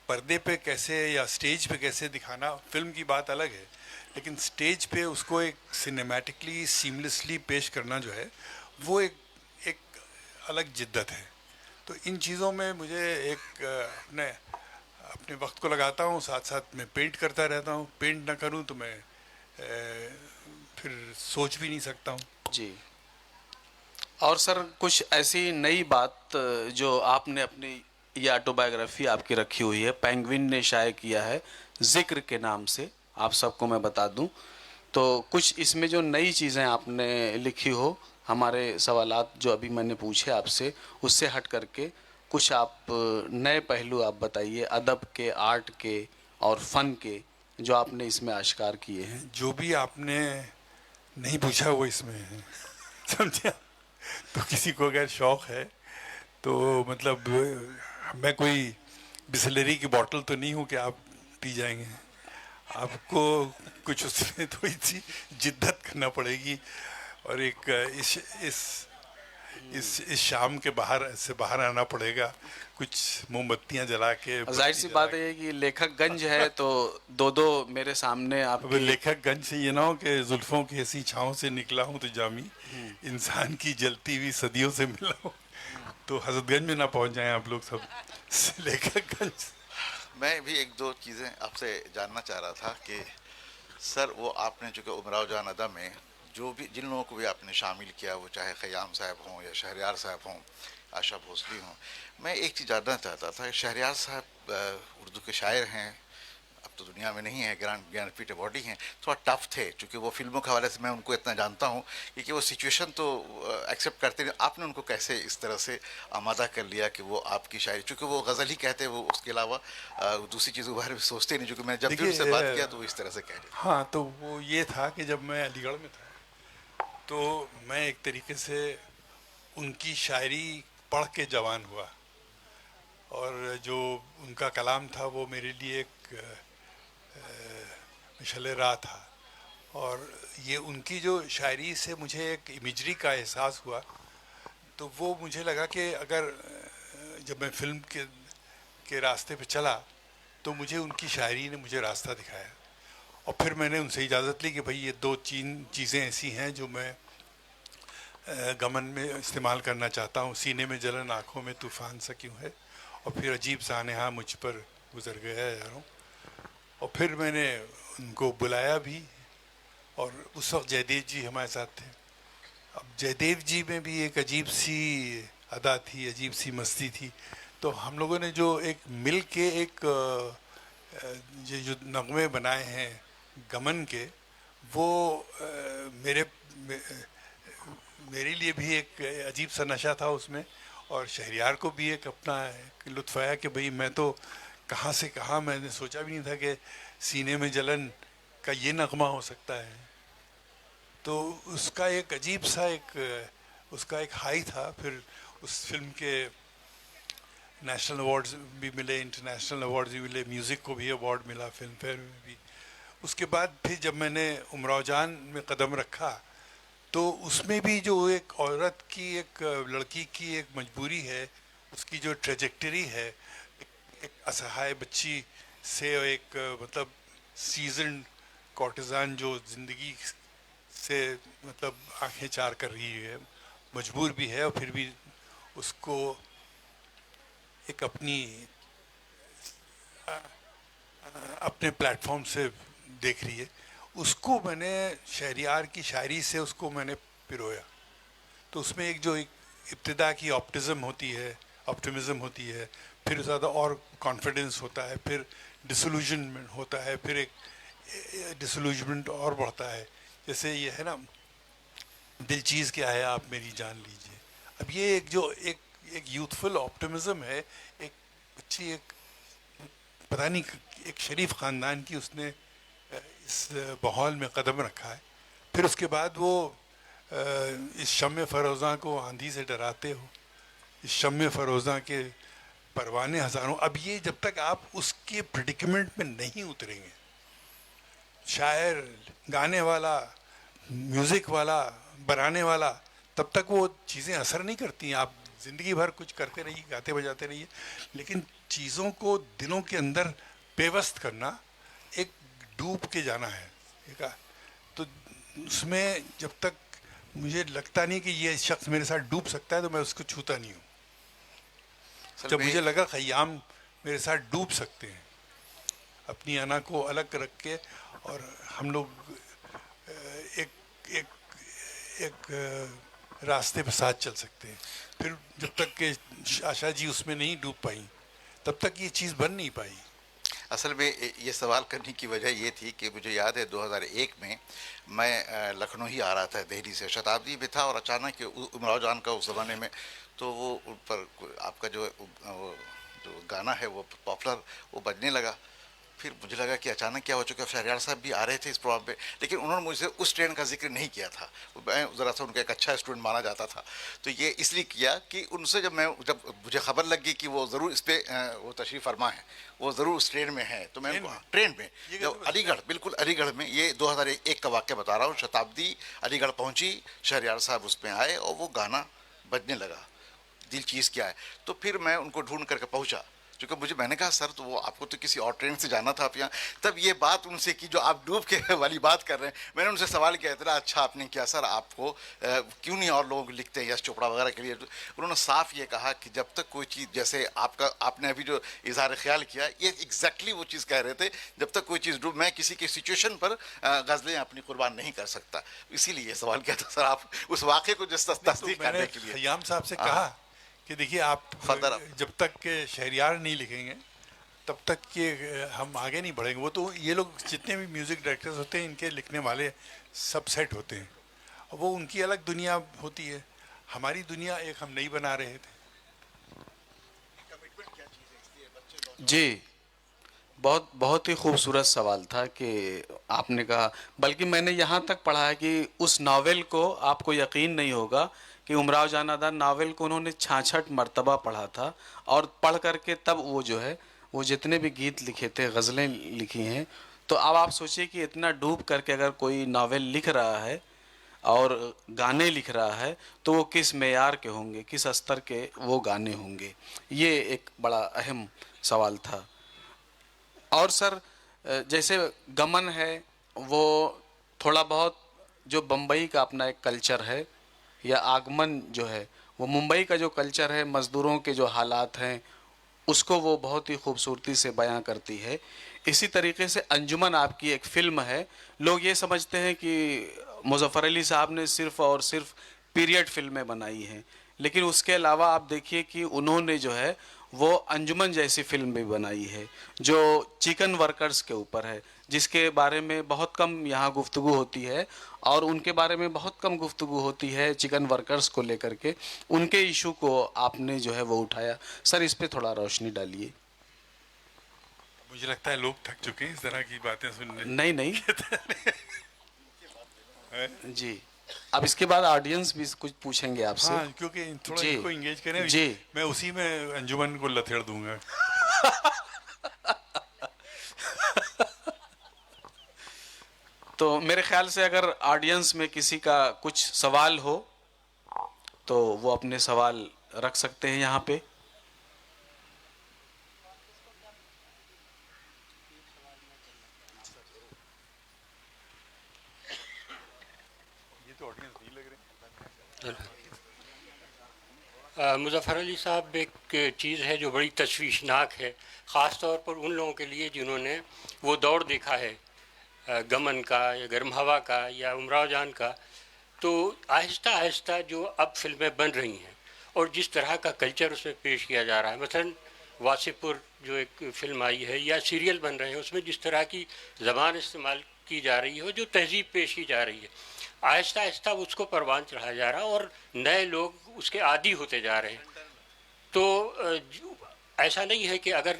पर्दे पे कैसे या स्टेज पे कैसे दिखाना, फिल्म की बात अलग है, लेकिन स्टेज पे उसको एक सिनेमैटिकली सीमलेसली पेश करना जो है वो एक अलग जिद्दत है। तो इन चीज़ों में मुझे एक अपने अपने वक्त को लगाता हूँ, साथ साथ मैं पेंट करता रहता हूँ। पेंट ना करूँ तो मैं फिर सोच भी नहीं सकता हूँ। जी। और सर कुछ ऐसी नई बात जो आपने अपनी, ये ऑटोबायोग्राफी आपकी रखी हुई है, पेंगुइन ने शाये किया है जिक्र के नाम से, आप सबको मैं बता दूं, तो कुछ इसमें जो नई चीज़ें आपने लिखी हो, हमारे सवालात जो अभी मैंने पूछे आपसे उससे हट करके कुछ आप नए पहलू आप बताइए, अदब के, आर्ट के और फ़न के, जो आपने इसमें आश्कार किए हैं। जो भी आपने नहीं पूछा वो इसमें है। समझे? तो किसी को अगर शौक है तो मतलब, मैं कोई बिसलेरी की बोतल तो नहीं हूँ कि आप पी जाएंगे। आपको कुछ उसमें थोड़ी सी जिद्दत करना पड़ेगी, और एक इस शाम के बाहर से बाहर आना पड़ेगा, कुछ मोमबत्तियां जला के, जाहिर बत्ती सी जला बात है के। कि लेखकगंज है तो दो दो मेरे सामने अब आपकी। लेखकगंज से ये ना हो कि जुल्फों की ऐसी छाँव से निकला हूँ तो जामी, इंसान की जलती हुई सदियों से मिला हूँ, तो हजरतगंज में ना पहुंच जाएं आप लोग सब। लेखकगंज। मैं भी एक दो चीज़ें आपसे जानना चाह रहा था कि सर, वो आपने चूँकि उमराव जान अदा में जो भी जिन लोगों को भी आपने शामिल किया, वो चाहे ख़याम साहब हों या शहरयार साहब हों, आशा भोसले हों, मैं एक चीज़ जानना चाहता था। शहरयार साहब उर्दू के शायर हैं, अब तो दुनिया में नहीं है, ज्ञानपीठ अवॉर्डी हैं। थोड़ा टफ थे चूँकि वो फिल्मों के हवाले से मैं उनको इतना जानता हूँ कि वो सिचुएशन तो एक्सेप्ट करते नहीं। आपने उनको कैसे इस तरह से आमादा कर लिया कि वो आपकी शायरी, चूँकि वो गज़ल ही कहते हैं, वो उसके अलावा दूसरी चीज़ों के बारे में सोचते नहीं, चूँकि मैं जब भी देखिए, उनसे बात किया तो वो इस तरह से कह रहे थे। हाँ, तो वो ये था कि जब मैं अलीगढ़ में था तो मैं एक तरीके से उनकी शायरी पढ़ के जवान हुआ, और जो उनका कलाम था वो मेरे लिए एक मशअल राह था। और ये उनकी जो शायरी से मुझे एक इमेजरी का एहसास हुआ, तो वो मुझे लगा कि अगर जब मैं फिल्म के रास्ते पे चला तो मुझे उनकी शायरी ने मुझे रास्ता दिखाया। और फिर मैंने उनसे इजाज़त ली कि भाई ये दो चीज़ें ऐसी हैं जो मैं गमन में इस्तेमाल करना चाहता हूँ। सीने में जलन, आँखों में तूफ़ान सा क्यों है, और फिर अजीब सा नेहा मुझ पर गुजर गया यारों। और फिर मैंने उनको बुलाया भी, और उस वक्त जयदेव जी हमारे साथ थे। अब जयदेव जी में भी एक अजीब सी अदा थी, अजीब सी मस्ती थी। तो हम लोगों ने जो एक मिल के एक ये जो नगमे बनाए हैं गमन के, वो मेरे लिए भी एक अजीब सा नशा था उसमें, और शहरियार को भी एक अपना एक लुत्फ़ आया कि भाई मैं तो कहाँ से कहाँ, मैंने सोचा भी नहीं था कि सीने में जलन का ये नगमा हो सकता है। तो उसका एक अजीब सा उसका एक हाई था। फिर उस फिल्म के नेशनल अवार्ड्स भी मिले, इंटरनेशनल अवार्ड्स भी मिले, म्यूज़िक को भी अवार्ड मिला, फिल्म फेयर में भी। उसके बाद फिर जब मैंने उमराव जान में कदम रखा, तो उसमें भी जो एक औरत की, एक लड़की की एक मजबूरी है, उसकी जो ट्रेजेक्टरी है, एक असहाय बच्ची से एक मतलब सीजन कॉर्टिजान जो ज़िंदगी से मतलब आंखें चार कर रही है, मजबूर भी है, और फिर भी उसको एक अपने प्लेटफॉर्म से देख रही है। उसको मैंने शहरियार की शायरी से उसको मैंने पिरोया। तो उसमें एक जो एक इब्तिदा की ऑप्टिमिज्म होती है, फिर ज़्यादा और कॉन्फिडेंस होता है, फिर डिसल्यूजनमेंट होता है, फिर एक डिसल्यूजमेंट और बढ़ता है। जैसे ये है ना, दिल चीज़ क्या है आप मेरी जान लीजिए। अब ये एक जो एक यूथफुल ऑप्टिमिज्म है, एक बच्ची, एक पता नहीं एक शरीफ ख़ानदान की, उसने इस माहौल में कदम रखा है। फिर उसके बाद वो इस शम्मे फ़रोज़ां को आंधी से डराते हो, इस शम्मे फ़रोज़ां के परवाने हज़ारों। अब ये जब तक आप उसके प्रेडिकमेंट में नहीं उतरेंगे, शायर, गाने वाला, म्यूज़िक वाला, बनाने वाला, तब तक वो चीज़ें असर नहीं करती हैं। आप ज़िंदगी भर कुछ करते रहिए, गाते बजाते रहिए, लेकिन चीज़ों को दिलों के अंदर पेवस्त करना, एक डूब के जाना है। ठीक है, तो उसमें जब तक मुझे लगता नहीं कि ये शख्स मेरे साथ डूब सकता है, तो मैं उसको छूता नहीं हूँ। जब मुझे लगा खयाम मेरे साथ डूब सकते हैं, अपनी अना को अलग रख के, और हम लोग एक एक एक रास्ते पे साथ चल सकते हैं। फिर जब तक के आशा जी उसमें नहीं डूब पाई, तब तक ये चीज़ बन नहीं पाई। असल में ये सवाल करने की वजह ये थी कि मुझे याद है 2001 में मैं लखनऊ ही आ रहा था, दिल्ली से, शताब्दी में था, और अचानक उमराव जान का उस ज़माने में तो वो पर आपका जो गाना है वो पॉपुलर वो बजने लगा। फिर मुझे लगा कि अचानक क्या हो चुका। शहरयार साहब भी आ रहे थे इस प्रोग्राम पे, लेकिन उन्होंने मुझसे उस ट्रेंड का जिक्र नहीं किया था। मैं ज़रा सा उनका एक अच्छा स्टूडेंट माना जाता था, तो ये इसलिए किया कि उनसे जब मुझे खबर लगी कि वो ज़रूर इस पर वो तशरीफ़ फरमा है, वो ज़रूर उस ट्रेन में है, तो मैं ट्रेन में जब अलीगढ़, बिल्कुल अलीगढ़ में, ये 2001 का वाक़या बता रहा हूँ, शताब्दी अलीगढ़ पहुँची, शहरयार साहब उसमें आए और वो गाना बजने लगा, दिल चीज़ क्या है। तो फिर मैं उनको ढूंढ करके पहुँचा, क्योंकि मैंने कहा सर तो वो आपको तो किसी और ट्रेन से जाना था आप यहाँ। तब ये बात उनसे की जो आप डूब के वाली बात कर रहे हैं। मैंने उनसे सवाल किया, इतना अच्छा आपने किया सर, आपको क्यों नहीं और लोगों को लिखते हैं यश चोपड़ा वगैरह के लिए। उन्होंने साफ ये कहा कि जब तक कोई चीज़, जैसे आपने अभी जो इजहार ख्याल किया, ये एग्जैक्टली वो चीज़ कह रहे थे, जब तक कोई चीज़ मैं किसी की सिचुएशन पर गज़लें अपनी कुर्बान नहीं कर सकता। इसीलिए ये सवाल किया था सर, आप उस वाक़े को जिस तस्दीक करने के लिए। खयाम साहब से कहा कि देखिए आप जब तक के शहरियार नहीं लिखेंगे, तब तक के हम आगे नहीं बढ़ेंगे। वो तो ये लोग जितने भी म्यूज़िक डायरेक्टर्स होते हैं, इनके लिखने वाले सब सेट होते हैं, और वो उनकी अलग दुनिया होती है, हमारी दुनिया एक हम नहीं बना रहे थे। जी, बहुत बहुत ही खूबसूरत सवाल था कि आपने कहा, बल्कि मैंने यहाँ तक पढ़ा है कि उस नावल को, आपको यकीन नहीं होगा कि उमराव जान अदा नावल को उन्होंने 66 मरतबा पढ़ा था, और पढ़ करके तब वो जो है वो जितने भी गीत लिखे थे, गज़लें लिखी हैं। तो अब आप सोचिए कि इतना डूब करके अगर कोई नावल लिख रहा है और गाने लिख रहा है, तो वो किस मेयार के होंगे, किस स्तर के वो गाने होंगे। ये एक बड़ा अहम सवाल था। और सर, जैसे गमन है, वो थोड़ा बहुत जो बम्बई का अपना एक कल्चर है या आगमन जो है, वो मुंबई का जो कल्चर है, मज़दूरों के जो हालात हैं, उसको वो बहुत ही खूबसूरती से बयां करती है। इसी तरीके से अंजुमन आपकी एक फ़िल्म है। लोग ये समझते हैं कि मुज़फ़्फ़र अली साहब ने सिर्फ़ और सिर्फ पीरियड फ़िल्में बनाई हैं, लेकिन उसके अलावा आप देखिए कि उन्होंने जो है वो अंजुमन जैसी फ़िल्म भी बनाई है, जो चिकन वर्कर्स के ऊपर है, जिसके बारे में बहुत कम यहाँ गुफ्तगू होती है और उनके बारे में बहुत कम गुफ्तगू होती है चिकन वर्कर्स को लेकर के। उनके इशू को आपने जो है वो उठाया। सर, इस पे थोड़ा रोशनी डालिए। मुझे लगता है लोग थक चुके हैं इस तरह की बातें सुनने। नहीं नहीं हैं? जी, अब इसके बाद ऑडियंस भी कुछ पूछेंगे आपसे। हाँ, क्योंकि थोड़ा जी इनको एंगेज करें। जी। मैं उसी में अंजुमन को लथेड़ दूंगा। तो मेरे ख्याल से अगर ऑडियंस में किसी का कुछ सवाल हो तो वो अपने सवाल रख सकते हैं यहाँ पे। ये तो ऑडियंस नहीं लग रहे। मुज़फ़्फ़र अली साहब, एक चीज़ है जो बड़ी तशवीशनाक है, ख़ास तौर पर उन लोगों के लिए जिन्होंने वो दौर देखा है गमन का या गर्म हवा का या उमराव जान का। तो आहिस्ता आहिस्ता जो अब फिल्में बन रही हैं और जिस तरह का कल्चर उसमें पेश किया जा रहा है, मसलन वासीपुर जो एक फ़िल्म आई है या सीरियल बन रहे हैं, उसमें जिस तरह की ज़बान इस्तेमाल की जा रही है, जो तहज़ीब पेश की जा रही है, आहिस्ता आहिस्ता उसको परवान चढ़ाया जा रहा है और नए लोग उसके आदी होते जा रहे हैं। तो ऐसा नहीं है कि अगर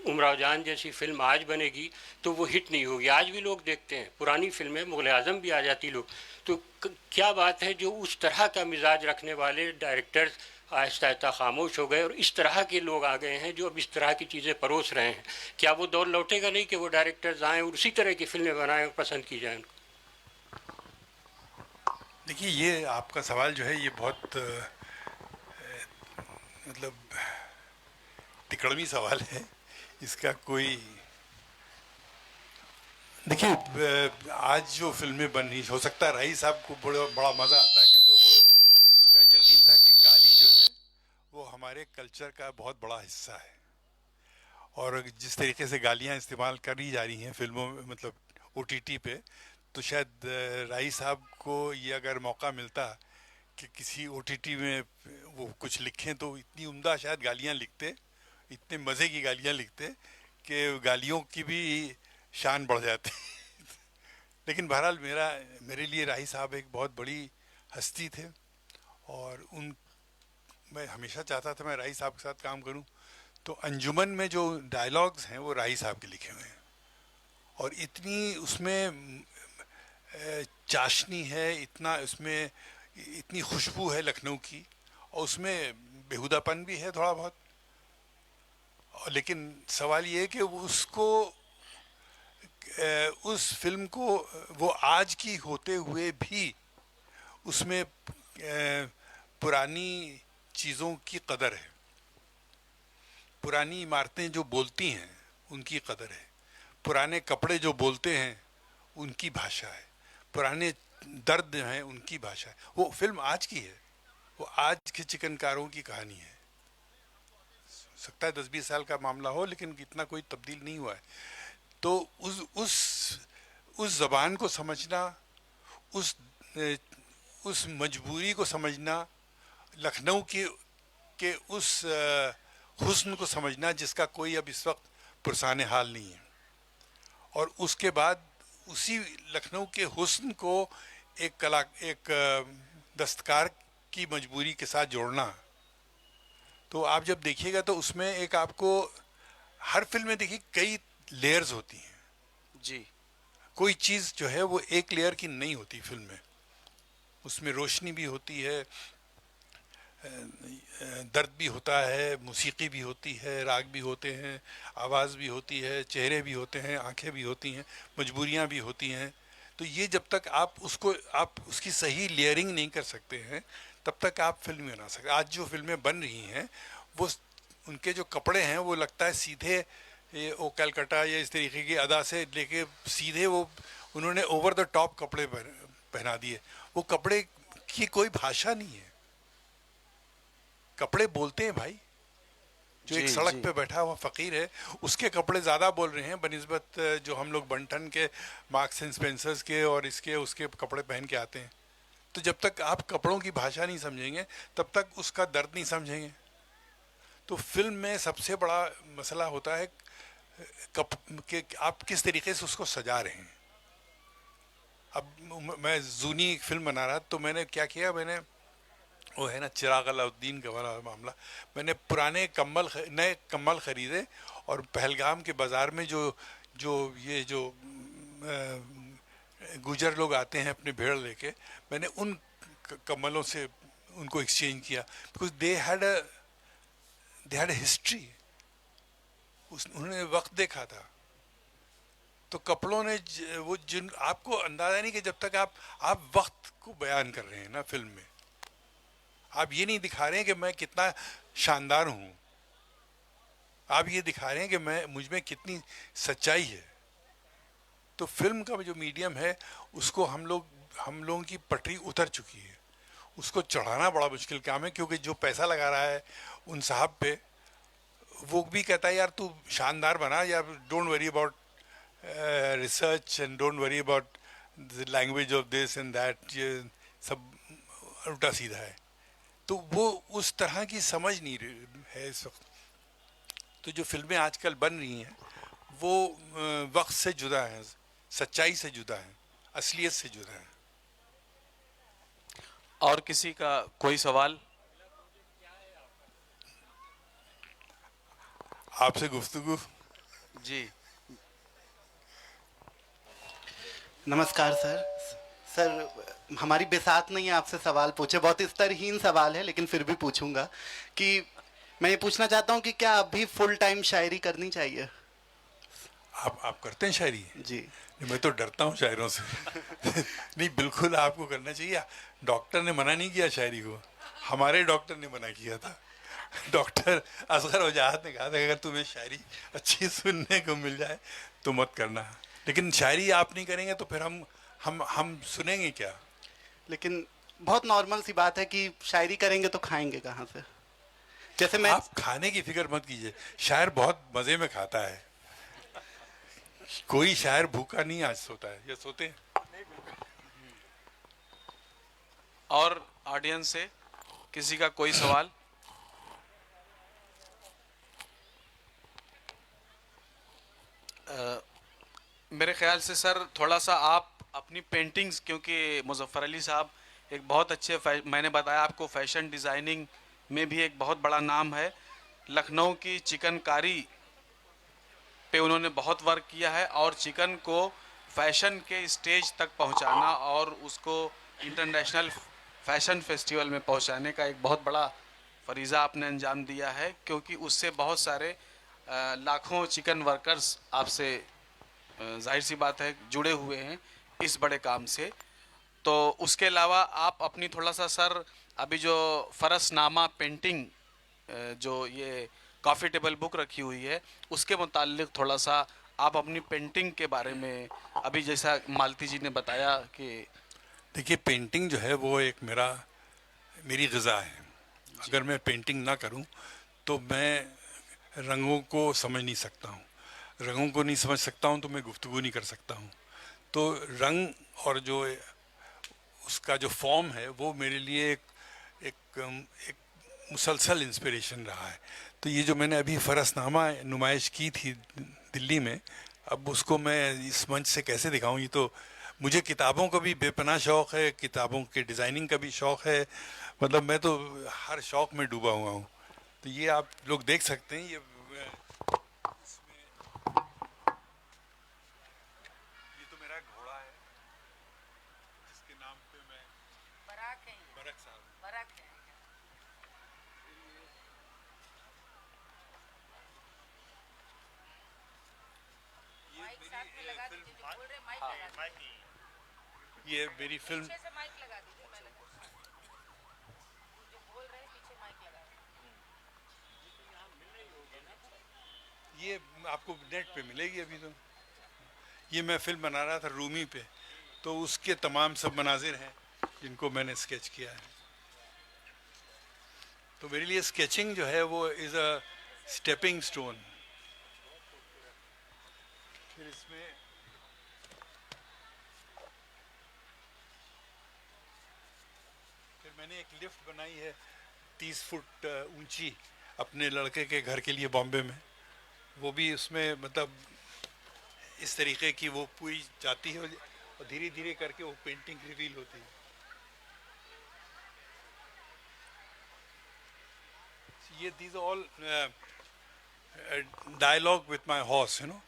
उमराव जान जैसी फिल्म आज बनेगी तो वो हिट नहीं होगी। आज भी लोग देखते हैं, पुरानी फिल्में मुग़ल आज़म भी आ जाती लोग। तो क्या बात है जो उस तरह का मिजाज रखने वाले डायरेक्टर्स आहिस्ता आहिस्ता खामोश हो गए और इस तरह के लोग आ गए हैं जो अब इस तरह की चीज़ें परोस रहे हैं। क्या वो दौर लौटेगा नहीं कि वो डायरेक्टर्स आएँ और उसी तरह की फिल्में बनाएँ और पसंद की जाएँ उनको? देखिए, ये आपका सवाल जो है ये बहुत मतलब तिकड़मी सवाल है। इसका कोई, देखिए, आज जो फिल्में बन रही, हो सकता है राही साहब को बड़ा बड़ा मज़ा आता है, क्योंकि वो उनका यकीन था कि गाली जो है वो हमारे कल्चर का बहुत बड़ा हिस्सा है। और जिस तरीके से गालियाँ इस्तेमाल करी जा रही हैं फिल्मों में, मतलब ओटीटी पे, तो शायद राही साहब को ये अगर मौका मिलता कि किसी ओटीटी में वो कुछ लिखें तो इतनी उम्दा शायद गालियाँ लिखते, इतने मज़े की गालियाँ लिखते कि गालियों की भी शान बढ़ जाती। लेकिन बहरहाल मेरे लिए राही साहब एक बहुत बड़ी हस्ती थे और उन मैं हमेशा चाहता था मैं राही साहब के साथ काम करूं। तो अंजुमन में जो डायलॉग्स हैं वो राही साहब के लिखे हुए हैं और इतनी उसमें चाशनी है, इतना उसमें इतनी खुशबू है लखनऊ की, और उसमें बेहुदापन भी है थोड़ा बहुत। और लेकिन सवाल ये है कि उसको उस फिल्म को वो आज की होते हुए भी उसमें पुरानी चीज़ों की कदर है, पुरानी इमारतें जो बोलती हैं उनकी कदर है, पुराने कपड़े जो बोलते हैं उनकी भाषा है, पुराने दर्द हैं उनकी भाषा है। वो फिल्म आज की है, वो आज के चिकनकारों की कहानी है। सकता है 10-20 साल का मामला हो, लेकिन इतना कोई तब्दील नहीं हुआ है। तो उस ज़बान को समझना, उस उस मजबूरी को समझना, लखनऊ के उस हुस्न को समझना जिसका कोई अब इस वक्त पुरसान हाल नहीं है, और उसके बाद उसी लखनऊ के हुस्न को एक दस्तकार की मजबूरी के साथ जोड़ना। तो आप जब देखिएगा तो उसमें एक आपको हर फिल्म में देखिए कई लेयर्स होती हैं जी। कोई चीज़ जो है वो एक लेयर की नहीं होती फिल्म में। उसमें रोशनी भी होती है, दर्द भी होता है, मौसीकी भी होती है, राग भी होते हैं, आवाज़ भी होती है, चेहरे भी होते हैं, आंखें भी होती हैं, मजबूरियां भी होती हैं। तो ये जब तक आप उसकी सही लेयरिंग नहीं कर सकते हैं तब तक आप फिल्म नहीं बना सकते। आज जो फिल्में बन रही हैं वो उनके जो कपड़े हैं वो लगता है सीधे वो कलकत्ता या इस तरीके की अदा से लेके सीधे वो उन्होंने ओवर द टॉप कपड़े पहना दिए। वो कपड़े की कोई भाषा नहीं है, कपड़े बोलते हैं भाई। जो एक जी सड़क जी पे बैठा हुआ फकीर है, उसके कपड़े ज़्यादा बोल रहे हैं बनिस्बत जो हम लोग बंटन के, मार्क्स एंड स्पेंसर्स के और इसके उसके कपड़े पहन के आते हैं। तो जब तक आप कपड़ों की भाषा नहीं समझेंगे तब तक उसका दर्द नहीं समझेंगे। तो फिल्म में सबसे बड़ा मसला होता है कि आप किस तरीके से उसको सजा रहे हैं। अब मैं जूनी एक फिल्म बना रहा, तो मैंने क्या किया, मैंने वो है ना चिराग अलाउद्दीन का वाला मामला, मैंने पुराने नए कम्बल खरीदे और पहलगाम के बाज़ार में जो जो ये जो गुजर लोग आते हैं अपने भेड़ लेके, मैंने उन कम्बलों से उनको एक्सचेंज किया, because they had a history, उन्होंने वक्त देखा था। तो कपड़ों ने वो जिन आपको अंदाजा नहीं कि जब तक आप वक्त को बयान कर रहे हैं ना फिल्म में, आप ये नहीं दिखा रहे हैं कि मैं कितना शानदार हूं, आप ये दिखा रहे हैं कि मैं मुझ में कितनी सच्चाई है। तो फिल्म का जो मीडियम है उसको हम लोगों की पटरी उतर चुकी है, उसको चढ़ाना बड़ा मुश्किल काम है, क्योंकि जो पैसा लगा रहा है उन साहब पे, वो भी कहता है यार तू शानदार बना यार, don't worry about research and don't worry about the language of this and that, ये सब उल्टा सीधा है। तो वो उस तरह की समझ नहीं है इस वक्त। तो जो फिल्में आजकल बन रही हैं वो वक्त से जुदा हैं, सच्चाई से जुदा हैं, असलियत से जुदा हैं। और किसी का कोई सवाल? आपसे गुफ्तगू। जी नमस्कार सर। सर हमारी बिसात नहीं है आपसे सवाल पूछे, बहुत स्तरहीन सवाल है लेकिन फिर भी पूछूंगा कि मैं ये पूछना चाहता हूँ कि क्या अभी फुल टाइम शायरी करनी चाहिए? आप करते हैं शायरी? जी नहीं, मैं तो डरता हूँ शायरों से। नहीं, बिल्कुल आपको करना चाहिए। डॉक्टर ने मना नहीं किया शायरी को, हमारे डॉक्टर ने मना किया था। डॉक्टर असगर वजाहत ने कहा था कि अगर तुम्हें शायरी अच्छी सुनने को मिल जाए तो मत करना, लेकिन शायरी आप नहीं करेंगे तो फिर हम सुनेंगे क्या? लेकिन बहुत नॉर्मल सी बात है कि शायरी करेंगे तो खाएंगे कहाँ से? जैसे मैं आप खाने की फिक्र मत कीजिए, शायर बहुत मजे में खाता है। कोई शायर भूखा नहीं आज सोता है, या सोते हैं? और ऑडियंस से किसी का कोई सवाल? मेरे ख्याल से सर थोड़ा सा आप अपनी पेंटिंग्स, क्योंकि मुजफ्फर अली साहब एक बहुत अच्छे मैंने बताया आपको फैशन डिज़ाइनिंग में भी एक बहुत बड़ा नाम है। लखनऊ की चिकनकारी पे उन्होंने बहुत वर्क किया है और चिकन को फैशन के स्टेज तक पहुंचाना और उसको इंटरनेशनल फैशन फेस्टिवल में पहुंचाने का एक बहुत बड़ा फरीज़ा आपने अंजाम दिया है, क्योंकि उससे बहुत सारे लाखों चिकन वर्कर्स आपसे जाहिर सी बात है जुड़े हुए हैं इस बड़े काम से। तो उसके अलावा आप अपनी थोड़ा सा सर अभी जो फरसनामा पेंटिंग जो ये कॉफ़ी टेबल बुक रखी हुई है उसके मुतालिक थोड़ा सा आप अपनी पेंटिंग के बारे में, अभी जैसा मालती जी ने बताया कि देखिए, पेंटिंग जो है वो एक मेरी ग़िज़ा है। अगर मैं पेंटिंग ना करूं तो मैं रंगों को समझ नहीं सकता हूं, रंगों को नहीं समझ सकता हूं तो मैं गुफ्तगू नहीं कर सकता हूं। तो रंग और जो उसका जो फॉर्म है वो मेरे लिए एक मुसलसल इंस्पिरेशन रहा है। तो ये जो मैंने अभी फरसनामा नुमाइश की थी दिल्ली में, अब उसको मैं इस मंच से कैसे दिखाऊं? ये तो मुझे किताबों का भी बेपनाह शौक़ है, किताबों के डिज़ाइनिंग का भी शौक़ है, मतलब मैं तो हर शौक़ में डूबा हुआ हूँ। तो ये आप लोग देख सकते हैं, ये तो मेरा घोड़ा है जिसके नाम पे मैं बरक साहब ये मेरी फिल्म ये आपको नेट पे मिलेगी अभी। तो ये मैं फिल्म बना रहा था रूमी पे, तो उसके तमाम सब मनाजिर हैं जिनको मैंने स्केच किया है। तो मेरे लिए स्केचिंग जो है वो इज़ अ स्टेपिंग स्टोन। फिर इसमें फिर मैंने एक लिफ्ट बनाई है 30 फुट ऊंची अपने लड़के के घर के लिए बॉम्बे में। वो भी उसमें मतलब इस तरीके की वो पूरी जाती है और धीरे धीरे करके वो पेंटिंग रिवील होती है। ये these are all dialogue with my horse, you know.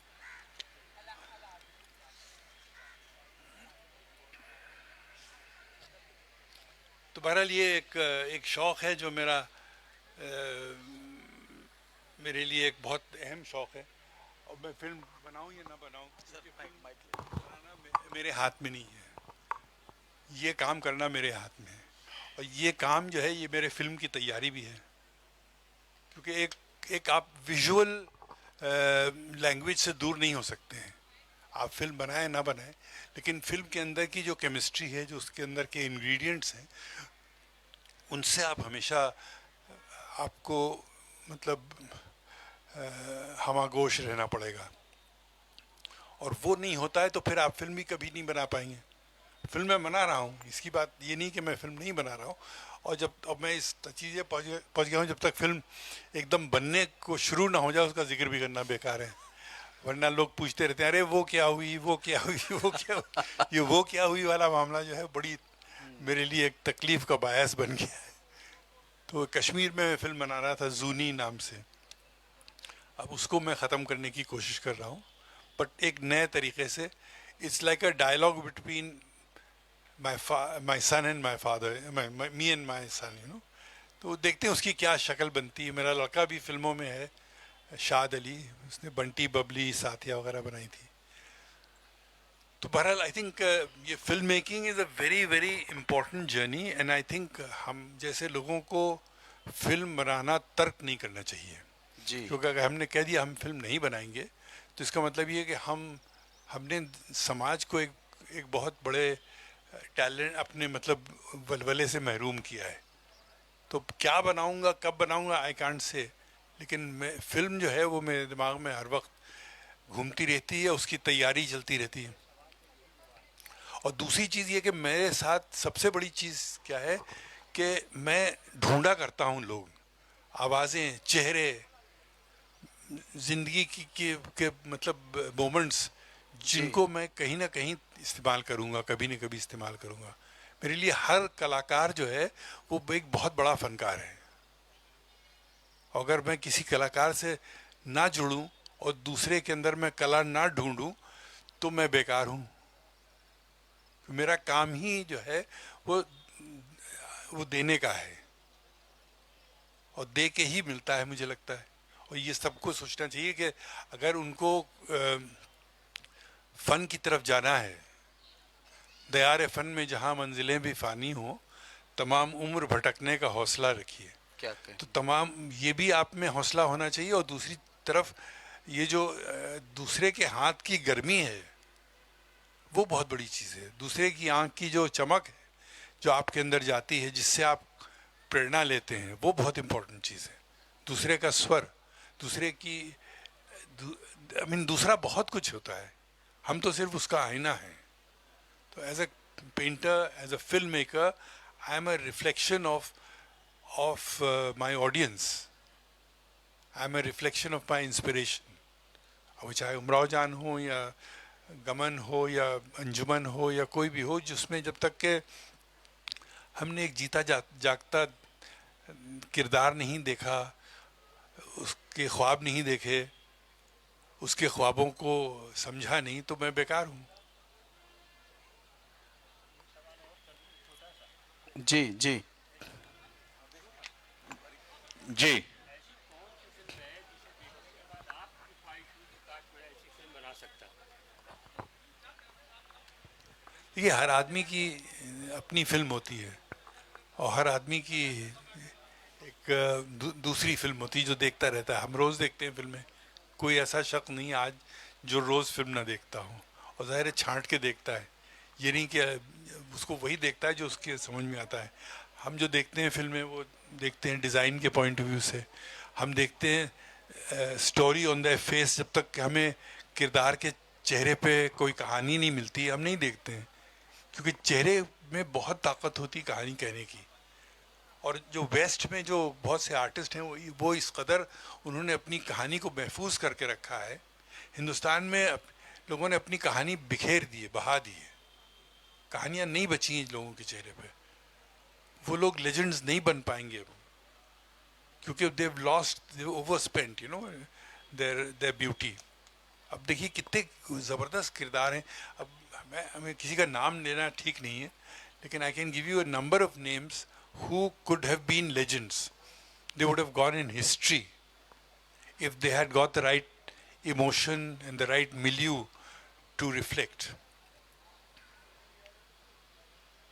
तो बहरहाल ये एक शौक़ है जो मेरे लिए एक बहुत अहम शौक़ है। और मैं फिल्म बनाऊं या ना बनाऊं, मेरे हाथ में नहीं है। ये काम करना मेरे हाथ में है, और ये काम जो है ये मेरे फिल्म की तैयारी भी है। क्योंकि एक आप विजुअल लैंग्वेज से दूर नहीं हो सकते हैं। आप फिल्म बनाएं ना बनाएं, लेकिन फिल्म के अंदर की जो केमिस्ट्री है, जो उसके अंदर के इंग्रेडिएंट्स हैं, उनसे आप हमेशा आपको मतलब हमागोश रहना पड़ेगा। और वो नहीं होता है तो फिर आप फिल्म भी कभी नहीं बना पाएंगे। फिल्म मैं बना रहा हूँ, इसकी बात ये नहीं कि मैं फिल्म नहीं बना रहा हूँ। और अब मैं इस चीज़ें पहुँच गया हूँ, जब तक फिल्म एकदम बनने को शुरू ना हो जाए उसका जिक्र भी करना बेकार है। वरना लोग पूछते रहते हैं, अरे वो क्या हुई, वो क्या हुई, वो क्या हुई। ये वो क्या हुई वाला मामला जो है बड़ी मेरे लिए एक तकलीफ़ का बायस बन गया है। तो कश्मीर में मैं फिल्म बना रहा था जूनी नाम से। अब उसको मैं ख़त्म करने की कोशिश कर रहा हूँ, बट एक नए तरीके से। It's like a dialogue between my son and my father, me and my son, you know. तो देखते हैं उसकी क्या शक्ल बनती है। मेरा लड़का भी फिल्मों में है, शाद अली, उसने बंटी बबली साथिया वगैरह बनाई थी। तो बहरहाल आई थिंक ये film making is a very very important journey, and I think हम जैसे लोगों को फिल्म बनाना तर्क नहीं करना चाहिए जी। क्योंकि अगर हमने कह दिया हम फिल्म नहीं बनाएंगे तो इसका मतलब ये है कि हमने समाज को एक बहुत बड़े टैलेंट अपने मतलब वलवले से महरूम किया है। तो क्या बनाऊंगा, कब बनाऊंगा, आई कांट से। लेकिन मैं फिल्म जो है वो मेरे दिमाग में हर वक्त घूमती रहती है, उसकी तैयारी चलती रहती है। और दूसरी चीज़ ये कि मेरे साथ सबसे बड़ी चीज़ क्या है कि मैं ढूंढा करता हूँ लोग, आवाज़ें, चेहरे, ज़िंदगी के मतलब मोमेंट्स जिनको मैं कहीं ना कहीं इस्तेमाल करूँगा, कभी न कभी इस्तेमाल करूँगा। मेरे लिए हर कलाकार जो है वो एक बहुत बड़ा फनकार है। अगर मैं किसी कलाकार से ना जुड़ूं और दूसरे के अंदर मैं कला ना ढूंढूं तो मैं बेकार हूँ। मेरा काम ही जो है वो देने का है, और दे के ही मिलता है मुझे लगता है। और ये सबको सोचना चाहिए कि अगर उनको फ़न की तरफ जाना है, दयार फ़न में जहाँ मंजिलें भी फ़ानी हो, तमाम उम्र भटकने का हौसला रखिए। क्या कहें। तो तमाम ये भी आप में हौसला होना चाहिए। और दूसरी तरफ ये जो दूसरे के हाथ की गर्मी है वो बहुत बड़ी चीज़ है। दूसरे की आंख की जो चमक है जो आपके अंदर जाती है, जिससे आप प्रेरणा लेते हैं, वो बहुत इम्पोर्टेंट चीज़ है। दूसरे का स्वर, दूसरे की दूसरा बहुत कुछ होता है, हम तो सिर्फ उसका आईना है। तो as a painter, as a film maker, I am a reflection of my audience. I'm a reflection of my inspiration. अब चाहे उमराव जान हो या गमन हो या अंजुमन हो या कोई भी हो, जिसमें जब तक के हमने एक जीता जागता किरदार नहीं देखा, उसके ख्वाब नहीं देखे, उसके ख्वाबों को समझा नहीं, तो मैं बेकार हूँ। जी जी जी ये हर आदमी की अपनी फिल्म होती है, और हर आदमी की एक दूसरी फिल्म होती है जो देखता रहता है। हम रोज़ देखते हैं फिल्में, कोई ऐसा शख्स नहीं आज जो रोज़ फिल्म ना देखता हो। और ज़ाहिर है छांट के देखता है, ये नहीं कि उसको वही देखता है जो उसके समझ में आता है। हम जो देखते हैं फिल्में वो देखते हैं डिज़ाइन के पॉइंट ऑफ व्यू से, हम देखते हैं स्टोरी ऑन द फेस। जब तक हमें किरदार के चेहरे पे कोई कहानी नहीं मिलती हम नहीं देखते हैं, क्योंकि चेहरे में बहुत ताकत होती कहानी कहने की। और जो वेस्ट में जो बहुत से आर्टिस्ट हैं वो इस कदर उन्होंने अपनी कहानी को महफूज करके रखा है। हिंदुस्तान में लोगों ने अपनी कहानी बिखेर दी है, बहा दी है, कहानियाँ नहीं बची हैं लोगों के चेहरे पे। वो लोग लेजेंड्स नहीं बन पाएंगे अब, क्योंकि they've lost, they've overspent you know their beauty. अब देखिए कितने ज़बरदस्त किरदार हैं। अब हमें किसी का नाम लेना ठीक नहीं है, लेकिन I can give you a number of names who could have been legends. They would have gone in history if they had got the right emotion and the right milieu to reflect.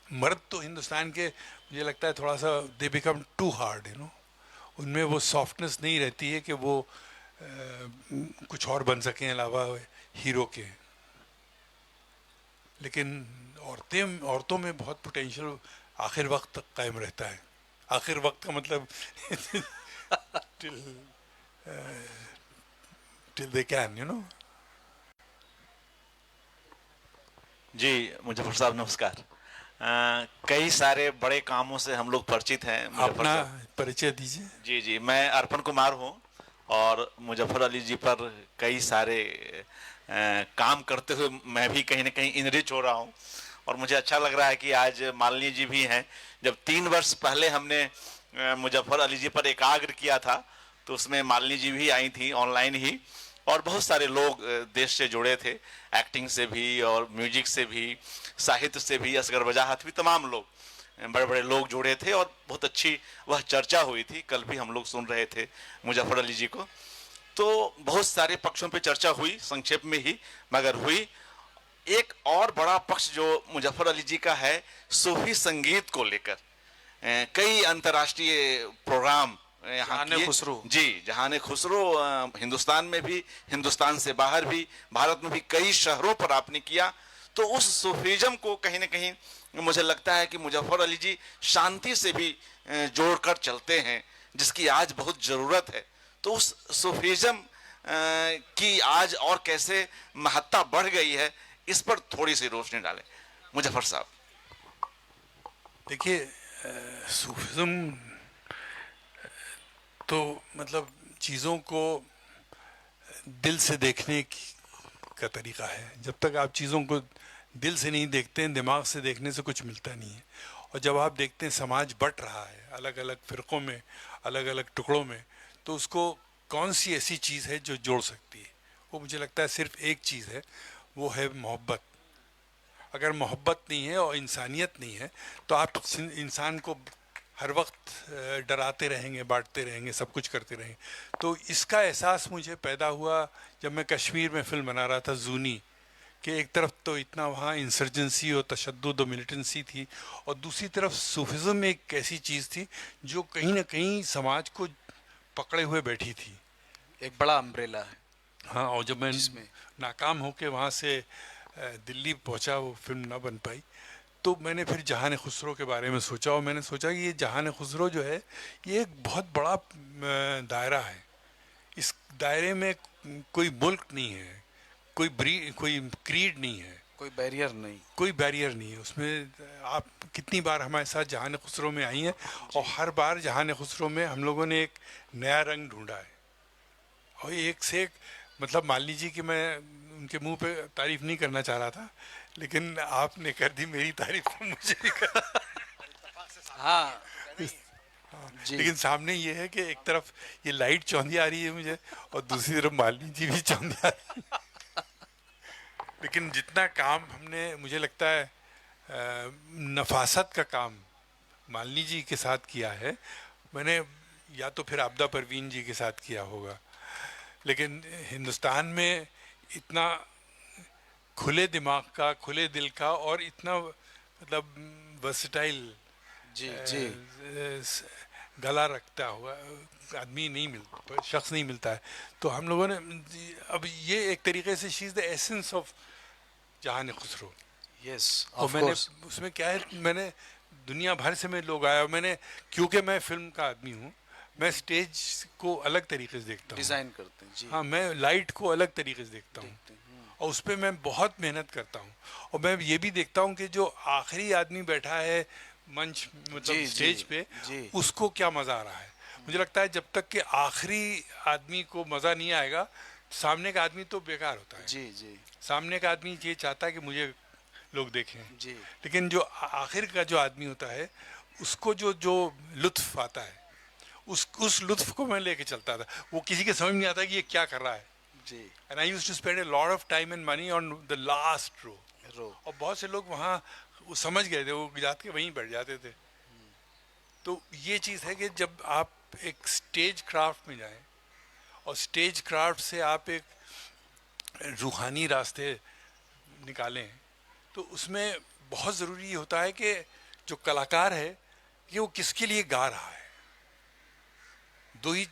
मर्द तो हिंदुस्तान के मुझे लगता है थोड़ा सा they become too hard, you know. उनमें वो सॉफ्टनेस नहीं रहती है कि वो कुछ और बन सकें अलावा हीरो के। लेकिन औरतों में बहुत पोटेंशियल आखिर वक्त तक कायम रहता है। आखिर वक्त का मतलब till they can, you know. जी मुजफ्फर साहब नमस्कार। कई सारे बड़े कामों से हम लोग परिचित हैं। अपना परिचय दीजिए। जी जी, मैं अर्पण कुमार हूँ और मुजफ्फर अली जी पर कई सारे काम करते हुए मैं भी कहीं ना कहीं इनरिच हो रहा हूँ, और मुझे अच्छा लग रहा है कि आज मालिनी जी भी हैं। जब 3 वर्ष पहले हमने मुजफ्फर अली जी पर एकाग्र किया था तो उसमें मालिनी जी भी आई थी ऑनलाइन ही, और बहुत सारे लोग देश से जुड़े थे, एक्टिंग से भी और म्यूजिक से भी, साहित्य से भी, असगर वजाहत भी, तमाम लोग, बड़े बड़े लोग जुड़े थे और बहुत अच्छी वह चर्चा हुई थी। कल भी हम लोग सुन रहे थे मुजफ्फर अली जी को, तो बहुत सारे पक्षों पे चर्चा हुई, संक्षेप में ही मगर हुई। एक और बड़ा पक्ष जो मुजफ्फर अली जी का है सूफी संगीत को लेकर, कई अंतर्राष्ट्रीय प्रोग्राम यहाँ किए। खुसरो जी, जहान खुसरो हिंदुस्तान में भी, हिंदुस्तान से बाहर भी, भारत में भी कई शहरों पर आपने किया। तो उस सूफीज़म को कहीं ना कहीं मुझे लगता है कि मुजफ्फर अली जी शांति से भी जोड़कर चलते हैं, जिसकी आज बहुत ज़रूरत है। तो उस सूफीज़म की आज और कैसे महत्ता बढ़ गई है, इस पर थोड़ी सी रोशनी डालें मुजफ्फर साहब। देखिए सूफिज्म तो मतलब चीज़ों को दिल से देखने का तरीका है। जब तक आप चीज़ों को दिल से नहीं देखते हैं, दिमाग से देखने से कुछ मिलता नहीं है। और जब आप देखते हैं समाज बट रहा है अलग अलग फ़िरक़ों में, अलग अलग टुकड़ों में, तो उसको कौन सी ऐसी चीज़ है जो जोड़ सकती है? वो मुझे लगता है सिर्फ एक चीज़ है, वो है मोहब्बत। अगर मोहब्बत नहीं है और इंसानियत नहीं है तो आप इंसान को हर वक्त डराते रहेंगे, बांटते रहेंगे, सब कुछ करते रहेंगे। तो इसका एहसास मुझे पैदा हुआ जब मैं कश्मीर में फ़िल्म बना रहा था जूनी, कि एक तरफ तो इतना वहाँ इंसर्जेंसी और तशद्दुद और मिलिटेंसी थी, और दूसरी तरफ सूफिज़म एक ऐसी चीज़ थी जो कहीं ना कहीं समाज को पकड़े हुए बैठी थी। एक बड़ा अम्ब्रेला है। हाँ, और जब मैं नाकाम होके वहाँ से दिल्ली पहुँचा, वो फिल्म ना बन पाई, तो मैंने फिर जहान खुसरो के बारे में सोचा, और मैंने सोचा कि ये जहान खुसरो जो है ये एक बहुत बड़ा दायरा है। इस दायरे में कोई मुल्क नहीं है, कोई क्रीड नहीं है, कोई बैरियर नहीं, कोई बैरियर नहीं है उसमें। आप कितनी बार हमारे साथ जहान खुसरो में आई हैं, और हर बार जहान खुसरो में हम लोगों ने एक नया रंग ढूंढा है। और एक से एक मतलब मान लीजिए कि मैं उनके मुंह पे तारीफ नहीं करना चाह रहा था, लेकिन आपने कर दी मेरी तारीफ, तो मुझे भी कर। हाँ जी। लेकिन सामने ये है कि एक तरफ ये लाइट चौंधी आ रही है मुझे, और दूसरी तरफ मालिनी जी भी चौंधी आ रही है। लेकिन जितना काम हमने, मुझे लगता है नफासत का काम मालिनी जी के साथ किया है, मैंने या तो फिर आपदा परवीन जी के साथ किया होगा, लेकिन हिंदुस्तान में इतना खुले दिमाग का, खुले दिल का, और इतना मतलब वर्सटाइल जी जी गला रखता हुआ आदमी नहीं मिलता, शख्स नहीं मिलता है। तो हम लोगों ने अब ये एक तरीके से she is the essence of जहान खुसरो। यस और ऑफ मैंने कोर्स। उसमें क्या है, मैंने दुनिया भर से में लोग आया, मैंने क्योंकि मैं फिल्म का आदमी हूँ, मैं स्टेज को अलग तरीके से देखता हूँ। डिजाइन करते हैं जी। हाँ, मैं लाइट को अलग तरीके से देखता हूँ देखते हैं। और उस पर मैं बहुत मेहनत करता हूँ। और मैं ये भी देखता हूँ कि जो आखिरी आदमी बैठा है मंच मतलब जी, स्टेज जी, पे, जी। उसको क्या मज़ा आ रहा है। मुझे लगता है जब तक कि आखिरी आदमी को मज़ा नहीं आएगा, सामने का आदमी तो बेकार होता है। जी जी सामने का आदमी ये चाहता है कि मुझे लोग देखें, जी लेकिन जो आखिर का जो आदमी होता है, उसको जो जो लुत्फ आता है, उस लुत्फ को मैं लेके चलता था। वो किसी के समझ नहीं आता कि ये क्या कर रहा है। जी। And I used to spend a lot of time and money on the last row. Row. और बहुत से लोग वहाँ वो समझ गए थे, वो जाके वहीं बैठ जाते थे। तो ये चीज़ है कि जब आप एक स्टेज क्राफ्ट में जाएं और स्टेज क्राफ्ट से आप एक रूहानी रास्ते निकालें, तो उसमें बहुत ज़रूरी ये होता है कि जो कलाकार है कि वो किसके लिए गा रहा है। दो ही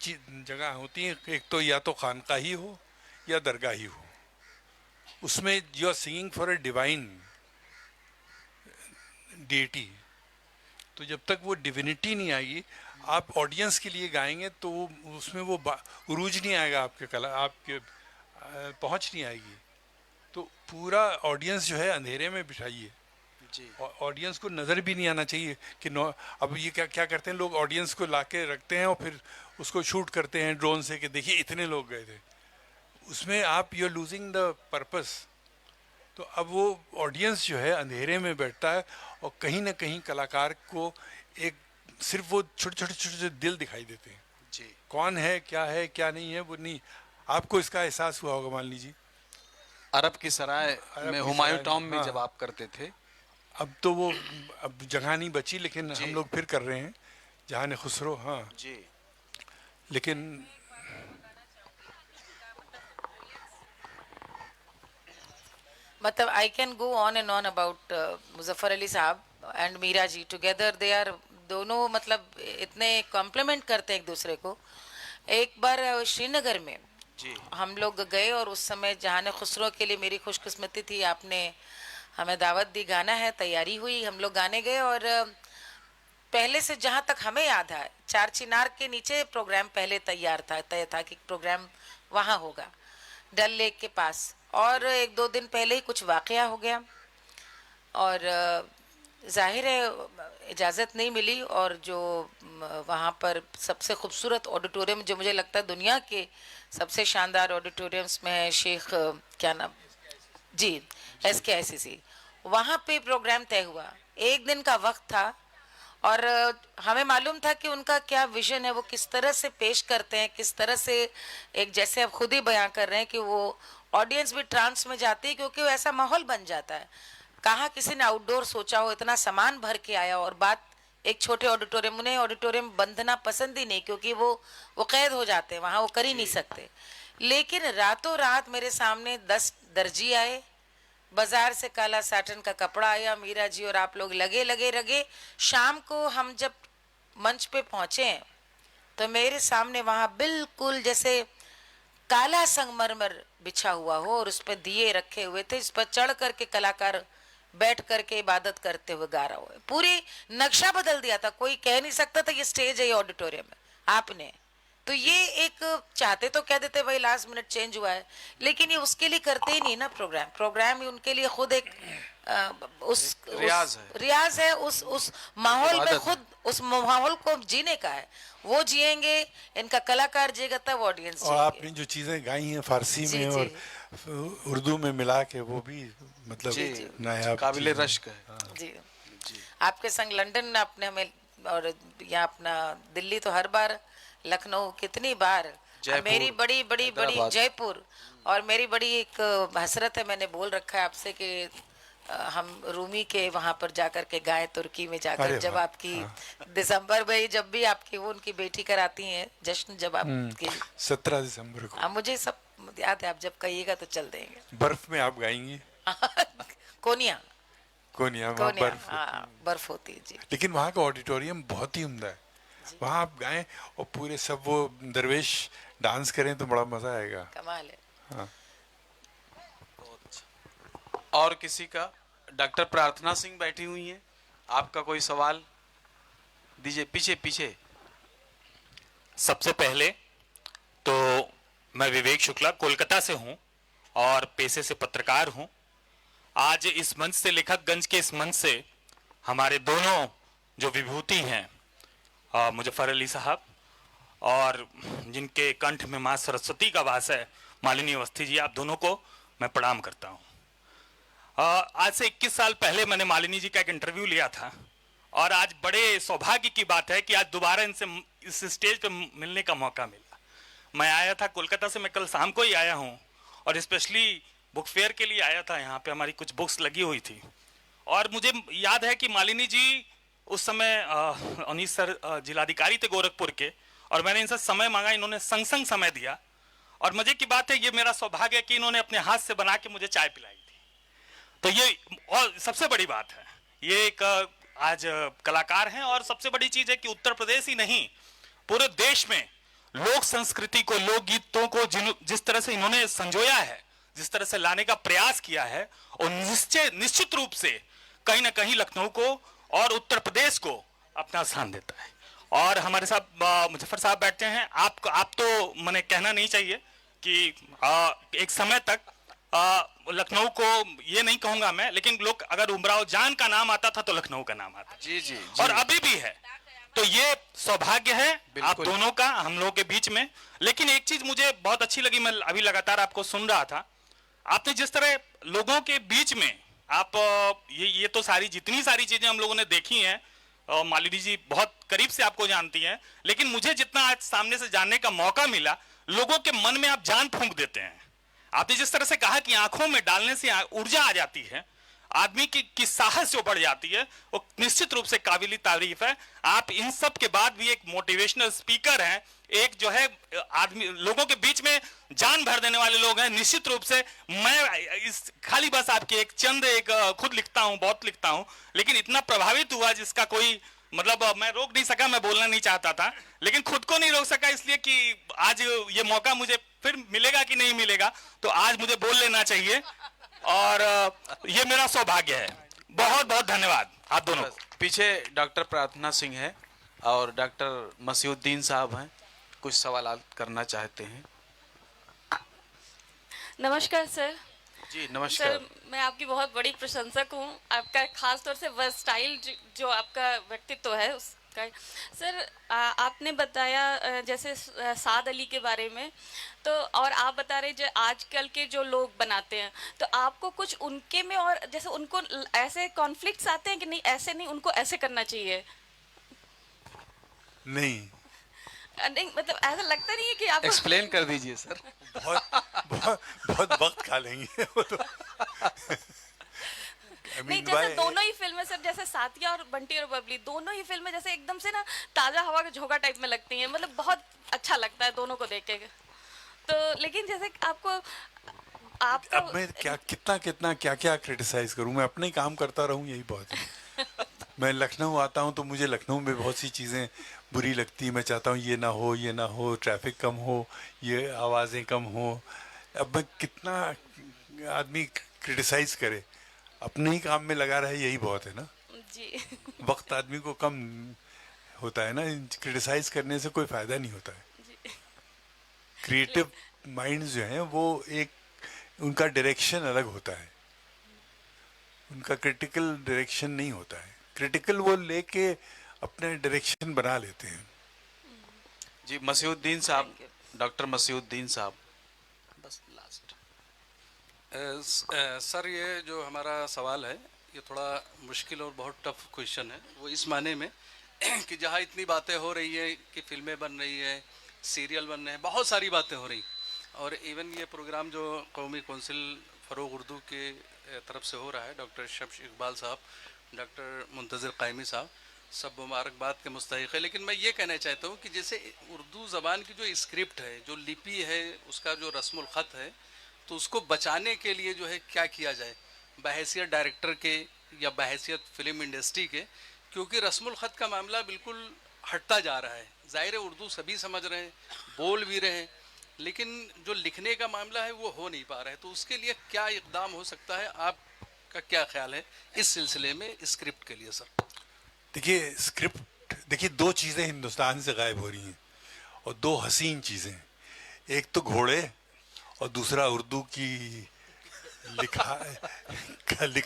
जगह होती हैं, एक तो या तो खानकाही हो या दरगाही हो। उसमें you are singing for a divine deity. तो जब तक वो डिविनिटी नहीं आएगी, आप ऑडियंस के लिए गाएंगे तो उसमें वो उरूज नहीं आएगा, आपके कला आपके पहुंच नहीं आएगी। तो पूरा ऑडियंस जो है अंधेरे में बिठाइए। जी ऑडियंस को नज़र भी नहीं आना चाहिए कि अब ये क्या क्या करते हैं लोग, ऑडियंस को लाके रखते हैं और फिर उसको शूट करते हैं ड्रोन से कि देखिए इतने लोग गए थे। उसमें आप you are losing the purpose. तो अब वो ऑडियंस जो है अंधेरे में बैठता है और कहीं ना कहीं कलाकार को एक सिर्फ वो छोटे छोटे छोटे छोटे दिल दिखाई देते हैं। जी। कौन है क्या नहीं है वो नहीं। आपको इसका एहसास हुआ होगा, मान लीजिए अरब की सराय अरब में की हुमायूं सराय, टॉम में हाँ। जब आप करते थे। अब तो वो अब जगह नहीं बची, लेकिन जी। हम लोग फिर कर रहे हैं जहान खुसरो। हाँ, जी लेकिन मतलब I can go on and on about Muzaffar Ali साहब and Meera ji together. They are दोनों मतलब इतने कॉम्प्लीमेंट करते हैं एक दूसरे को। एक बार श्रीनगर में जी हम लोग गए और उस समय जहान खुसरो के लिए मेरी खुशकिस्मती थी, आपने हमें दावत दी, गाना है, तैयारी हुई, हम लोग गाने गए। और पहले से जहाँ तक हमें याद है, चार चिनार के नीचे प्रोग्राम पहले तैयार था, तय था कि प्रोग्राम वहाँ होगा डल लेक के पास। और एक दो दिन पहले ही कुछ वाकया हो गया और जाहिर है इजाज़त नहीं मिली। और जो वहाँ पर सबसे खूबसूरत ऑडिटोरियम जो मुझे लगता है दुनिया के सबसे शानदार ऑडिटोरियम्स में है, शेख क्या नाम जी, SKICC, वहाँ पे प्रोग्राम तय हुआ। एक दिन का वक्त था और हमें मालूम था कि उनका क्या विजन है, वो किस तरह से पेश करते हैं, किस तरह से एक, जैसे आप खुद ही बयां कर रहे हैं कि वो ऑडियंस भी ट्रांस में जाती है क्योंकि वो ऐसा माहौल बन जाता है। कहाँ किसी ने आउटडोर सोचा हो, इतना सामान भर के आया और बात एक छोटे ऑडिटोरियम, उन्हें ऑडिटोरियम बंधना पसंद ही नहीं क्योंकि वो कैद हो जाते हैं वहाँ, वो कर ही नहीं सकते। लेकिन रातों रात मेरे सामने 10 दर्जी आए, बाजार से काला साटन का कपड़ा आया, मीरा जी और आप लोग लगे लगे लगे। शाम को हम जब मंच पे पहुंचे तो मेरे सामने वहां बिल्कुल जैसे काला संगमरमर बिछा हुआ हो और उस पर दिए रखे हुए थे, इस पर चढ़ करके कलाकार बैठ करके इबादत करते हुए गा रहा हुआ। पूरी नक्शा बदल दिया था, कोई कह नहीं सकता था ये स्टेज है, ये ऑडिटोरियम है। आपने तो ये एक चाहते तो कह देते भाई लास्ट मिनट चेंज हुआ है, लेकिन ये उसके लिए करते ही नहीं ना प्रोग्राम ही उनके लिए खुद एक रियाज है, उस माहौल में खुद उस माहौल को जीने का है। वो जिएंगे, इनका कलाकार जिएगा, तब ऑडियंस और आपने जो चीज़ें गाई हैं फारसी जी, में जी। और उर्दू में मिला के, वो भी मतलब नायाब काबिल चीज़ है। रश्क है। जी। आपके संग लंदन आपने हमें, और यहाँ अपना दिल्ली तो हर बार, लखनऊ कितनी बार, मेरी बड़ी बड़ी बड़ी जयपुर, और मेरी बड़ी एक हसरत है, मैंने बोल रखा है आपसे कि हम रूमी के वहाँ पर जाकर के गाएं, तुर्की में जाकर। जब आपकी दिसंबर में जब भी आपकी वो उनकी बेटी कराती हैं जश्न, जब आपकी 17 दिसंबर को मुझे सब याद है, आप जब कहिएगा तो चल देंगे। बर्फ में आप गाएंगी। कोनिया कोनिया वहाँ बर्फ हाँ, बर्फ होती है जी। लेकिन वहाँ का ऑडिटोरियम बहुत ही उम्दा है। वहाँ आप गाएं और पूरे सब वो दरवेश डांस करें तो बड़ा मजा आएगा। कमाल है। हाँ। और किसी का? डॉक्टर प्रार्थना सिंह बैठी हुई हैं, आपका कोई सवाल दीजिए। पीछे पीछे। सबसे पहले तो मैं विवेक शुक्ला कोलकाता से हूं और पेशे से पत्रकार हूं। आज इस मंच से, लेखकगंज के इस मंच से, हमारे दोनों जो विभूति हैं मुजफ्फर अली साहब और जिनके कंठ में माँ सरस्वती का वास है, मालिनी अवस्थी जी, आप दोनों को मैं प्रणाम करता हूं। आज से 21 साल पहले मैंने मालिनी जी का एक इंटरव्यू लिया था और आज बड़े सौभाग्य की बात है कि आज दोबारा इनसे इस स्टेज पे मिलने का मौका मिला। मैं आया था कोलकाता से, मैं कल शाम को ही आया हूं और स्पेशली बुक फेयर के लिए आया था। यहाँ पे हमारी कुछ बुक्स लगी हुई थी और मुझे याद है कि मालिनी जी उस समय अनीस सर जिलाधिकारी थे गोरखपुर के और मैंने इनसे समय मांगा, इन्होंने संग संग समय दिया और मजे की बात है, ये मेरा सौभाग्य है कि इन्होंने अपने हाथ से बना के मुझे चाय पिलाई थी। तो ये और सबसे बड़ी बात है, ये एक आज कलाकार हैं और सबसे बड़ी चीज है कि उत्तर प्रदेश ही नहीं पूरे देश में लोक संस्कृति को, लोकगीतों को जिस तरह से इन्होंने संजोया है, जिस तरह से लाने का प्रयास किया है, और निश्चित रूप से कहीं ना कहीं लखनऊ को और उत्तर प्रदेश को अपना स्थान देता है। और हमारे साथ मुजफ्फर साहब बैठते हैं। आप तो मैंने कहना नहीं चाहिए कि एक समय तक लखनऊ को ये नहीं कहूंगा मैं, लेकिन लोग अगर उमराव जान का नाम आता था तो लखनऊ का नाम आता। जी जी, और अभी भी है। तो ये सौभाग्य है आप दोनों का हम लोगों के बीच में। लेकिन एक चीज मुझे बहुत अच्छी लगी, मैं अभी लगातार आपको सुन रहा था, आपने जिस तरह लोगों के बीच में आप ये तो जितनी सारी चीजें हम लोगों ने देखी हैं, मालिनी जी बहुत करीब से आपको जानती हैं, लेकिन मुझे जितना आज सामने से जानने का मौका मिला, लोगों के मन में आप जान फूंक देते हैं। आपने जिस तरह से कहा कि आंखों में डालने से ऊर्जा आ जाती है, आदमी की साहस जो बढ़ जाती है, वो निश्चित रूप से काबिल तारीफ है। आप इन सब के बाद भी एक मोटिवेशनल स्पीकर हैं, एक जो है आदमी लोगों के बीच में जान भर देने वाले लोग हैं। निश्चित रूप से मैं इस खाली बस आपकी एक चंद खुद लिखता हूं, बहुत लिखता हूं, लेकिन इतना प्रभावित हुआ जिसका कोई मतलब मैं रोक नहीं सका। मैं बोलना नहीं चाहता था लेकिन खुद को नहीं रोक सका, इसलिए कि आज ये मौका मुझे फिर मिलेगा कि नहीं मिलेगा, तो आज मुझे बोल लेना चाहिए और ये मेरा सौभाग्य है। बहुत बहुत धन्यवाद आप दोनों को। पीछे डॉक्टर प्रार्थना सिंह है और डॉक्टर मसीउद्दीन साहब हैं, कुछ सवाल करना चाहते हैं। नमस्कार सर। जी नमस्कार। सर मैं आपकी बहुत बड़ी प्रशंसक हूँ, आपका खास तौर से वर्सटाइल जो आपका व्यक्तित्व है उसका। सर आपने बताया जैसे साद अली के बारे में, तो और आप बता रहे जो आजकल के जो लोग बनाते हैं, तो आपको कुछ उनके में और जैसे उनको ऐसे कॉन्फ्लिक्ट्स आते हैं कि नहीं ऐसे नहीं, उनको ऐसे करना चाहिए? नहीं मतलब ऐसा लगता नहीं है कि आप एक्सप्लेन कर दीजिए सर। बहुत वक्त खा लेंगे वो तो। नहीं जैसे दोनों ही फिल्में सर, जैसे साथिया और बंटी और बबली, दोनों ही फिल्में जैसे एकदम से ना ताजा हवा का झोंका टाइप में लगती हैं, मतलब बहुत अच्छा लगता है दोनों को देख के। तो लेकिन जैसे आप अब मैं क्या क्रिटिसाइज करूं, मैं अपने ही काम करता रहूं, यही बहुत है। मैं लखनऊ आता हूं तो मुझे लखनऊ में बहुत सी चीज़ें बुरी लगती है। मैं चाहता हूं ये ना हो, ट्रैफिक कम हो, ये आवाज़ें कम हो। अब मैं कितना आदमी क्रिटिसाइज करे, अपने ही काम में लगा रहे, यही बहुत है ना जी। वक्त आदमी को कम होता है ना, क्रिटिसाइज करने से कोई फायदा नहीं होता है। क्रिएटिव माइंड्स जो हैं वो उनका डायरेक्शन अलग होता है, उनका क्रिटिकल डायरेक्शन नहीं होता है। क्रिटिकल वो लेके अपने डायरेक्शन बना लेते हैं। जी मसीउद्दीन साहब, डॉक्टर मसीउद्दीन साहब, बस लास्ट। सर ये जो हमारा सवाल है ये थोड़ा मुश्किल और बहुत टफ क्वेश्चन है। वो इस माने में कि जहाँ इतनी बातें हो रही है कि फिल्में बन रही है, सीरियल बन रहे हैं, बहुत सारी बातें हो रही, और इवन ये प्रोग्राम जो कौमी कौंसिल फ़रोग़ उर्दू के तरफ से हो रहा है, डॉक्टर शम्स इकबाल साहब, डॉक्टर मुंतज़िर क़ायमी साहब, सब मुबारकबाद के मुस्तहिक़ है। लेकिन मैं ये कहना चाहता हूँ कि जैसे उर्दू ज़बान की जो स्क्रिप्ट है, जो लिपि है, उसका जो रस्मुल ख़त है, तो उसको बचाने के लिए जो है क्या किया जाए बहैसियत डायरेक्टर के या बहैसियत फ़िल्म इंडस्ट्री के, क्योंकि रस्मुल ख़त का मामला बिल्कुल हटता जा रहा है। ज़ाहिर है उर्दू सभी समझ रहे हैं, बोल भी रहे हैं, लेकिन जो लिखने का मामला है वो हो नहीं पा रहा है। तो उसके लिए क्या इक़दाम हो सकता है, आप का क्या ख्याल है इस सिलसिले में स्क्रिप्ट के लिए सर? देखिए स्क्रिप्ट, देखिए दो चीज़ें हिंदुस्तान से गायब हो रही हैं और दो हसीन चीज़ें, एक तो घोड़े और दूसरा उर्दू की लिखना,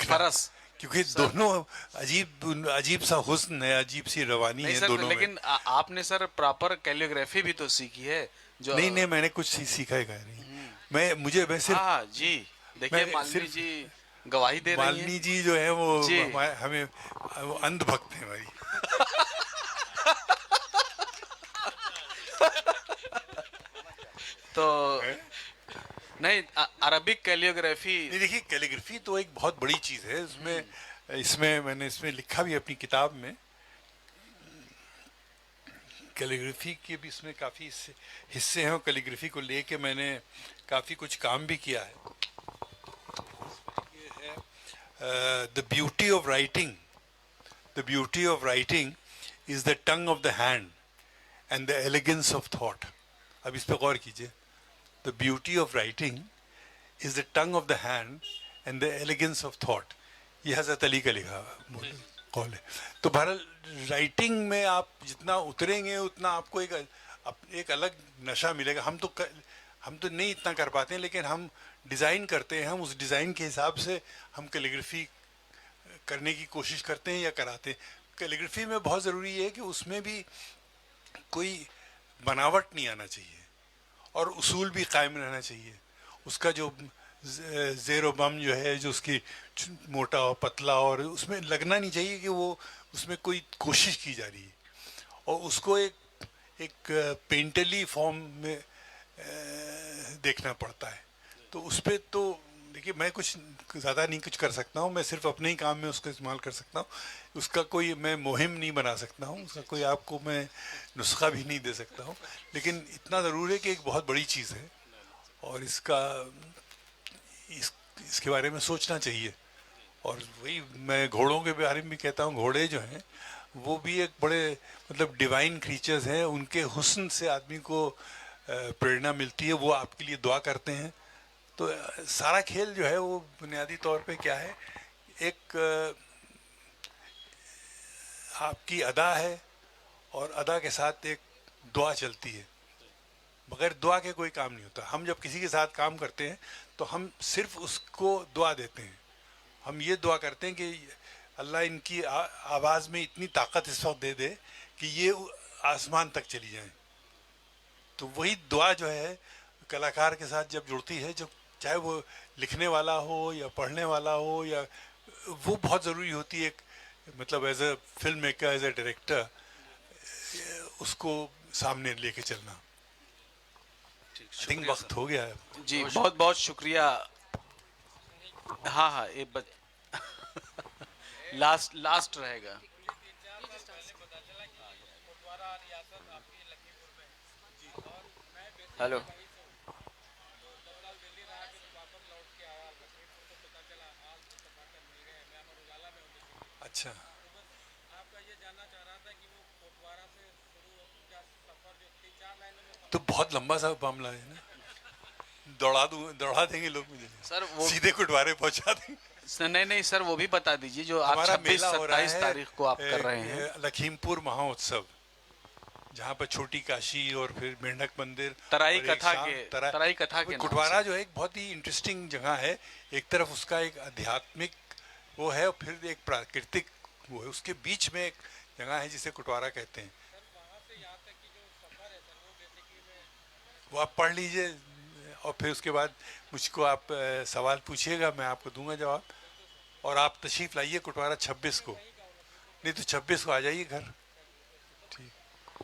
फरस। क्योंकि दोनों अजीब अजीब सा हुस्न है, अजीब सी रवानी नहीं है सर, दोनों लेकिन में। आपने सर प्रॉपर कैलियोग्राफी भी तो सीखी है जो। नहीं नहीं, मैंने कुछ सीखा है नहीं, मैं सिर्फ हाँ जी, देखिए मैं मालिनी सिर्फ- जी गवाही दे रही मालिनी हैं। जी जो है वो जी। हमें वो अंधभक्त है हमारी। तो नहीं, अरबिक कैलियोग्राफी। नहीं देखिए, कैलीग्राफी तो एक बहुत बड़ी चीज़ है, इसमें मैंने इसमें लिखा भी अपनी किताब में, कैलीग्राफी के भी इसमें काफ़ी हिस्से हैं और कैलीग्राफी को लेके मैंने काफ़ी कुछ काम भी किया है। ये है the beauty of writing, the beauty of writing is the tongue of the hand and the elegance of thought. अब इस पे गौर कीजिए, the beauty of writing is the tongue of the hand and the elegance of thought। ये हज़रत अली का लिखा कौल है। तो बहरहाल राइटिंग में आप जितना उतरेंगे उतना आपको एक अलग नशा मिलेगा। हम तो नहीं इतना कर पाते हैं, लेकिन हम डिज़ाइन करते हैं, हम उस डिज़ाइन के हिसाब से हम कैलीग्राफी करने की कोशिश करते हैं या कराते हैं। कैलीग्राफी में बहुत ज़रूरी है कि उसमें भी कोई बनावट नहीं आना चाहिए और उसूल भी कायम रहना चाहिए। उसका जो ज़ेरो बम जो है, जो उसकी मोटा और पतला, और उसमें लगना नहीं चाहिए कि वो उसमें कोई कोशिश की जा रही है, और उसको एक पेंटली फॉर्म में देखना पड़ता है। तो उस पर तो देखिए मैं कुछ ज़्यादा नहीं कुछ कर सकता हूँ, मैं सिर्फ अपने ही काम में उसको इस्तेमाल कर सकता हूँ। उसका कोई मैं मुहिम नहीं बना सकता हूँ, उसका कोई आपको मैं नुस्खा भी नहीं दे सकता हूँ, लेकिन इतना ज़रूर है कि एक बहुत बड़ी चीज़ है और इसके बारे में सोचना चाहिए। और वही मैं घोड़ों के बारे में भी कहता हूँ, घोड़े जो हैं वो भी एक बड़े मतलब डिवाइन क्रीचर्स हैं, उनके हुस्न से आदमी को प्रेरणा मिलती है, वो आपके लिए दुआ करते हैं। तो सारा खेल जो है वो बुनियादी तौर पे क्या है, एक आपकी अदा है और अदा के साथ एक दुआ चलती है। बगैर दुआ के कोई काम नहीं होता। हम जब किसी के साथ काम करते हैं तो हम सिर्फ उसको दुआ देते हैं, हम ये दुआ करते हैं कि अल्लाह इनकी आवाज़ में इतनी ताकत इस वक्त दे दे कि ये आसमान तक चली जाए। तो वही दुआ जो है कलाकार के साथ जब जुड़ती है, जब चाहे वो लिखने वाला हो या पढ़ने वाला हो, या वो बहुत ज़रूरी होती है। मतलब as a film maker, as a director, उसको सामने लेके चलना। आई थिंक वक्त हो गया है जी, बहुत बहुत शुक्रिया। हाँ हाँ, ये लास्ट रहेगा। हेलो, अच्छा, तो बहुत लंबा सा मामला है ना, दौड़ा देंगे लोग मुझे सर वो सीधे कुटवारे पहुंचा देंगे। नहीं नहीं सर, वो भी बता दीजिए जो आप हमारा 26-27 तारीख को आप कर रहे हैं। लखीमपुर महोत्सव, जहाँ पर छोटी काशी और फिर मेंढक मंदिर, तराई और एक कथा शाम के तराई कथा के नाम कुटवारा से। जो है एक बहुत ही इंटरेस्टिंग जगह है। एक तरफ उसका एक आध्यात्मिक वो है और फिर एक प्राकृतिक वो है, उसके बीच में एक जगह है जिसे कुटवारा कहते हैं। वो आप पढ़ लीजिए और फिर उसके बाद मुझको आप सवाल पूछिएगा, मैं आपको दूंगा जवाब। और आप तशरीफ़ लाइए कुटवारा 26 को, नहीं तो 26 को आ जाइए घर।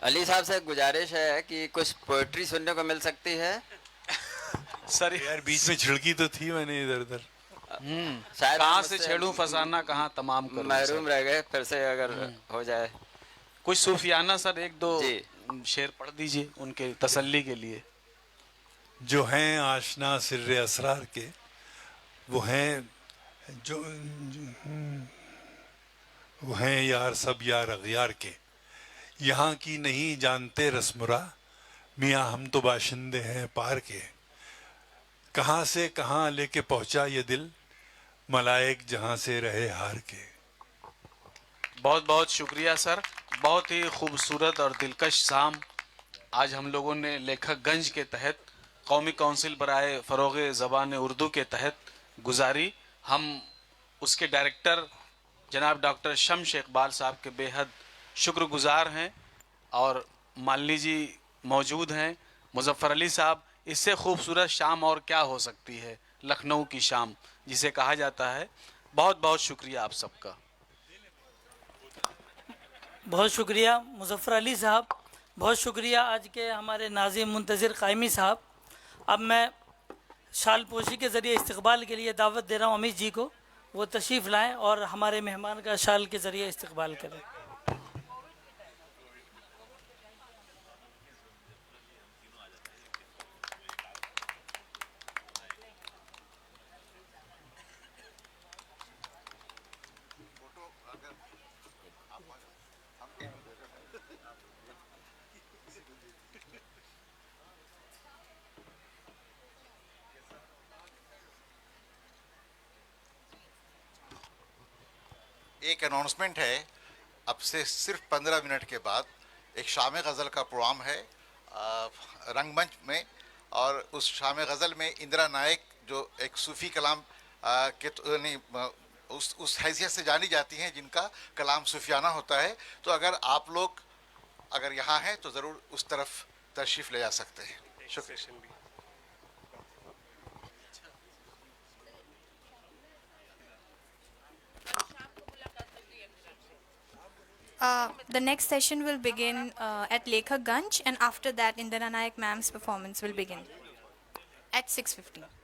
अली साहब से गुजारिश है कि कुछ पोएट्री सुनने को मिल सकती है। सर यार बीच में छिड़की तो थी मैंने इधर उधर, शायद कहाँ से छेड़ूं फसाना कहाँ तमाम करूं। महरूम रह गए, फिर से अगर हो जाए कुछ सूफियाना सर एक दो जी। शेर पढ़ दीजिए उनके तसल्ली के लिए। जो हैं आशना सिर्रे असरार के, वो हैं वो हैं यार सब यार अगयार के। यहाँ की नहीं जानते रस्मुरा, मियाँ हम तो बाशिंदे हैं पार के। कहाँ से कहाँ लेके पहुँचा ये दिल, मलाइक जहां से रहे हार के। बहुत बहुत शुक्रिया सर, बहुत ही खूबसूरत और दिलकश शाम आज हम लोगों ने लेखकगंज के तहत कौमी काउंसिल बराए फ़रोग़ ज़बान उर्दू के तहत गुजारी। हम उसके डायरेक्टर जनाब डॉक्टर शम्स इकबाल साहब के बेहद शुक्रगुजार हैं और मालिनी जी मौजूद हैं, मुज़फ़्फ़र अली साहब। इससे खूबसूरत शाम और क्या हो सकती है, लखनऊ की शाम जिसे कहा जाता है। बहुत बहुत शुक्रिया आप सबका। बहुत शुक्रिया मुज़फ़्फ़र अली साहब, बहुत शुक्रिया आज के हमारे नाज़िम मुंतज़िर क़ायमी साहब। अब मैं शाल पोशी के ज़रिए इस्तक़बाल के लिए दावत दे रहा हूँ अमित जी को, वो तशरीफ़ लाएं और हमारे मेहमान का शाल के ज़रिए इस्तक़बाल करें। एक अनाउंसमेंट है, अब से सिर्फ 15 मिनट के बाद एक शाम गज़ल का प्रोग्राम है रंगमंच में, और उस शाम गज़ल में इंदिरा नायक जो एक सूफ़ी कलाम उस हैसियत से जानी जाती हैं जिनका कलाम सूफियाना होता है। तो अगर आप लोग अगर यहाँ हैं तो ज़रूर उस तरफ तशरीफ़ ले जा सकते हैं। शुक्रिया। The next session will begin at Lekhak Ganj, and after that Indira Nayak ma'am's performance will begin at 6:15.